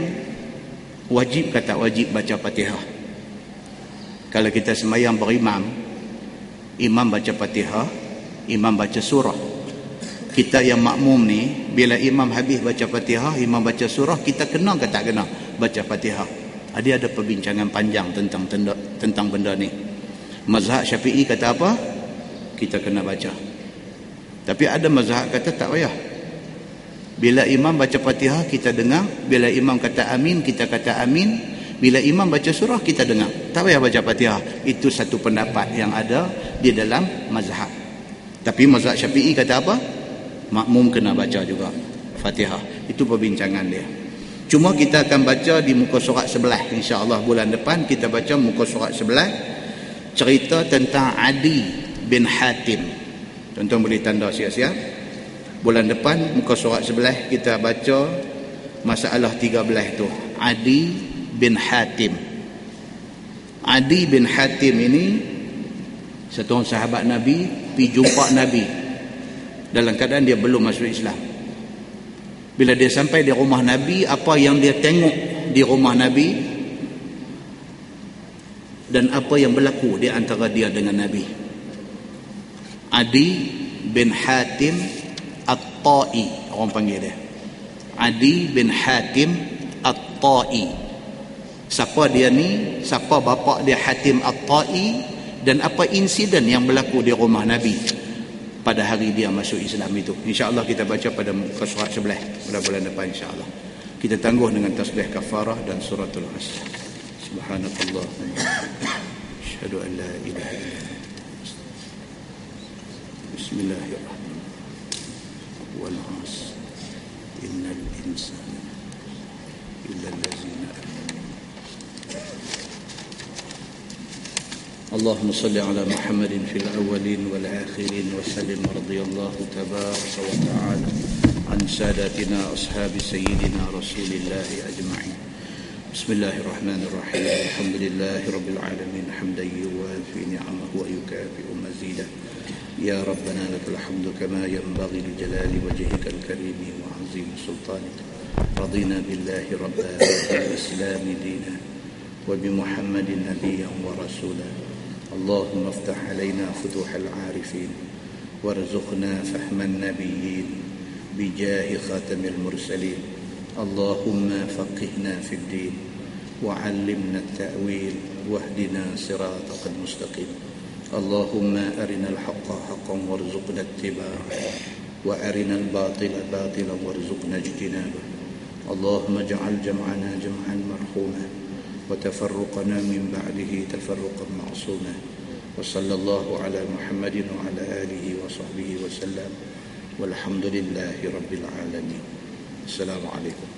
wajib ke tak wajib baca Fatihah. Kalau kita semayang berimam, imam baca Fatihah, imam baca surah. Kita yang makmum ni, bila imam habis baca Fatihah, imam baca surah, kita kena ke tak kena baca Fatihah? Dia ada perbincangan panjang tentang benda ni. Mazhab Syafi'i kata apa? Kita kena baca. Tapi ada mazhab kata tak payah. Bila imam baca Fatihah, kita dengar. Bila imam kata amin, kita kata amin. Bila imam baca surah, kita dengar. Tak payah baca Fatihah. Itu satu pendapat yang ada di dalam mazhab. Tapi mazhab Syafi'i kata apa? Makmum kena baca juga Fatihah. Itu perbincangan dia. Cuma kita akan baca di muka surat sebelah. InsyaAllah bulan depan kita baca muka surat sebelah. Cerita tentang Adi bin Hatim. Tuan-tuan boleh tanda siap-siap. Bulan depan muka surat sebelah kita baca masalah 13 tu. Adi bin Hatim. Adi bin Hatim ini satu sahabat Nabi pergi jumpa Nabi dalam keadaan dia belum masuk Islam. Bila dia sampai di rumah Nabi, apa yang dia tengok di rumah Nabi dan apa yang berlaku di antara dia dengan Nabi. Adi bin Hatim At-Ta'i, orang panggil dia Adi bin Hatim At-Ta'i. Siapa dia ni? Siapa bapa dia Hatim At-Ta'i, dan apa insiden yang berlaku di rumah Nabi pada hari dia masuk Islam itu. InsyaAllah kita baca pada muka surat sebelah pada bulan depan insyaAllah. Kita tangguh dengan tasbih kafarah dan suratul Asr. Subhanakallah. Asyhadu an la ilaha illa anta. Bismillahirrahmanirrahim. Wal 'asr. Innal insana illa allazina اللهم صل على محمد في الأولين والآخرين وسلم رضي الله تبارك وتعالى عن ساداتنا أصحاب سيدنا رسول الله أجمعين. بسم الله الرحمن الرحيم. الحمد لله رب العالمين حمدا يوافي نعمه ويكافئ مزيده. يا ربنا لك الحمد كما ينبغي لجلال وجهك الكريم وعظيم سلطانك. رضينا بالله ربا وبالإسلام دينا وبمحمد نبيا ورسولا. اللهم افتح علينا فتوح العارفين وارزقنا فهم النبيين بجاه خاتم المرسلين. اللهم فقهنا في الدين وعلمنا التأويل واهدنا صراطك المستقيم. اللهم أرنا الحق حقا وارزقنا اتباعه وأرنا الباطل باطلا وارزقنا اجتنابه. اللهم اجعل جمعنا جمعا مرحوما وتفرقنا من بعده تفرقا معصوما. وصلى الله على محمد وعلى آله وصحبه وسلم والحمد لله رب العالمين. السلام عليكم.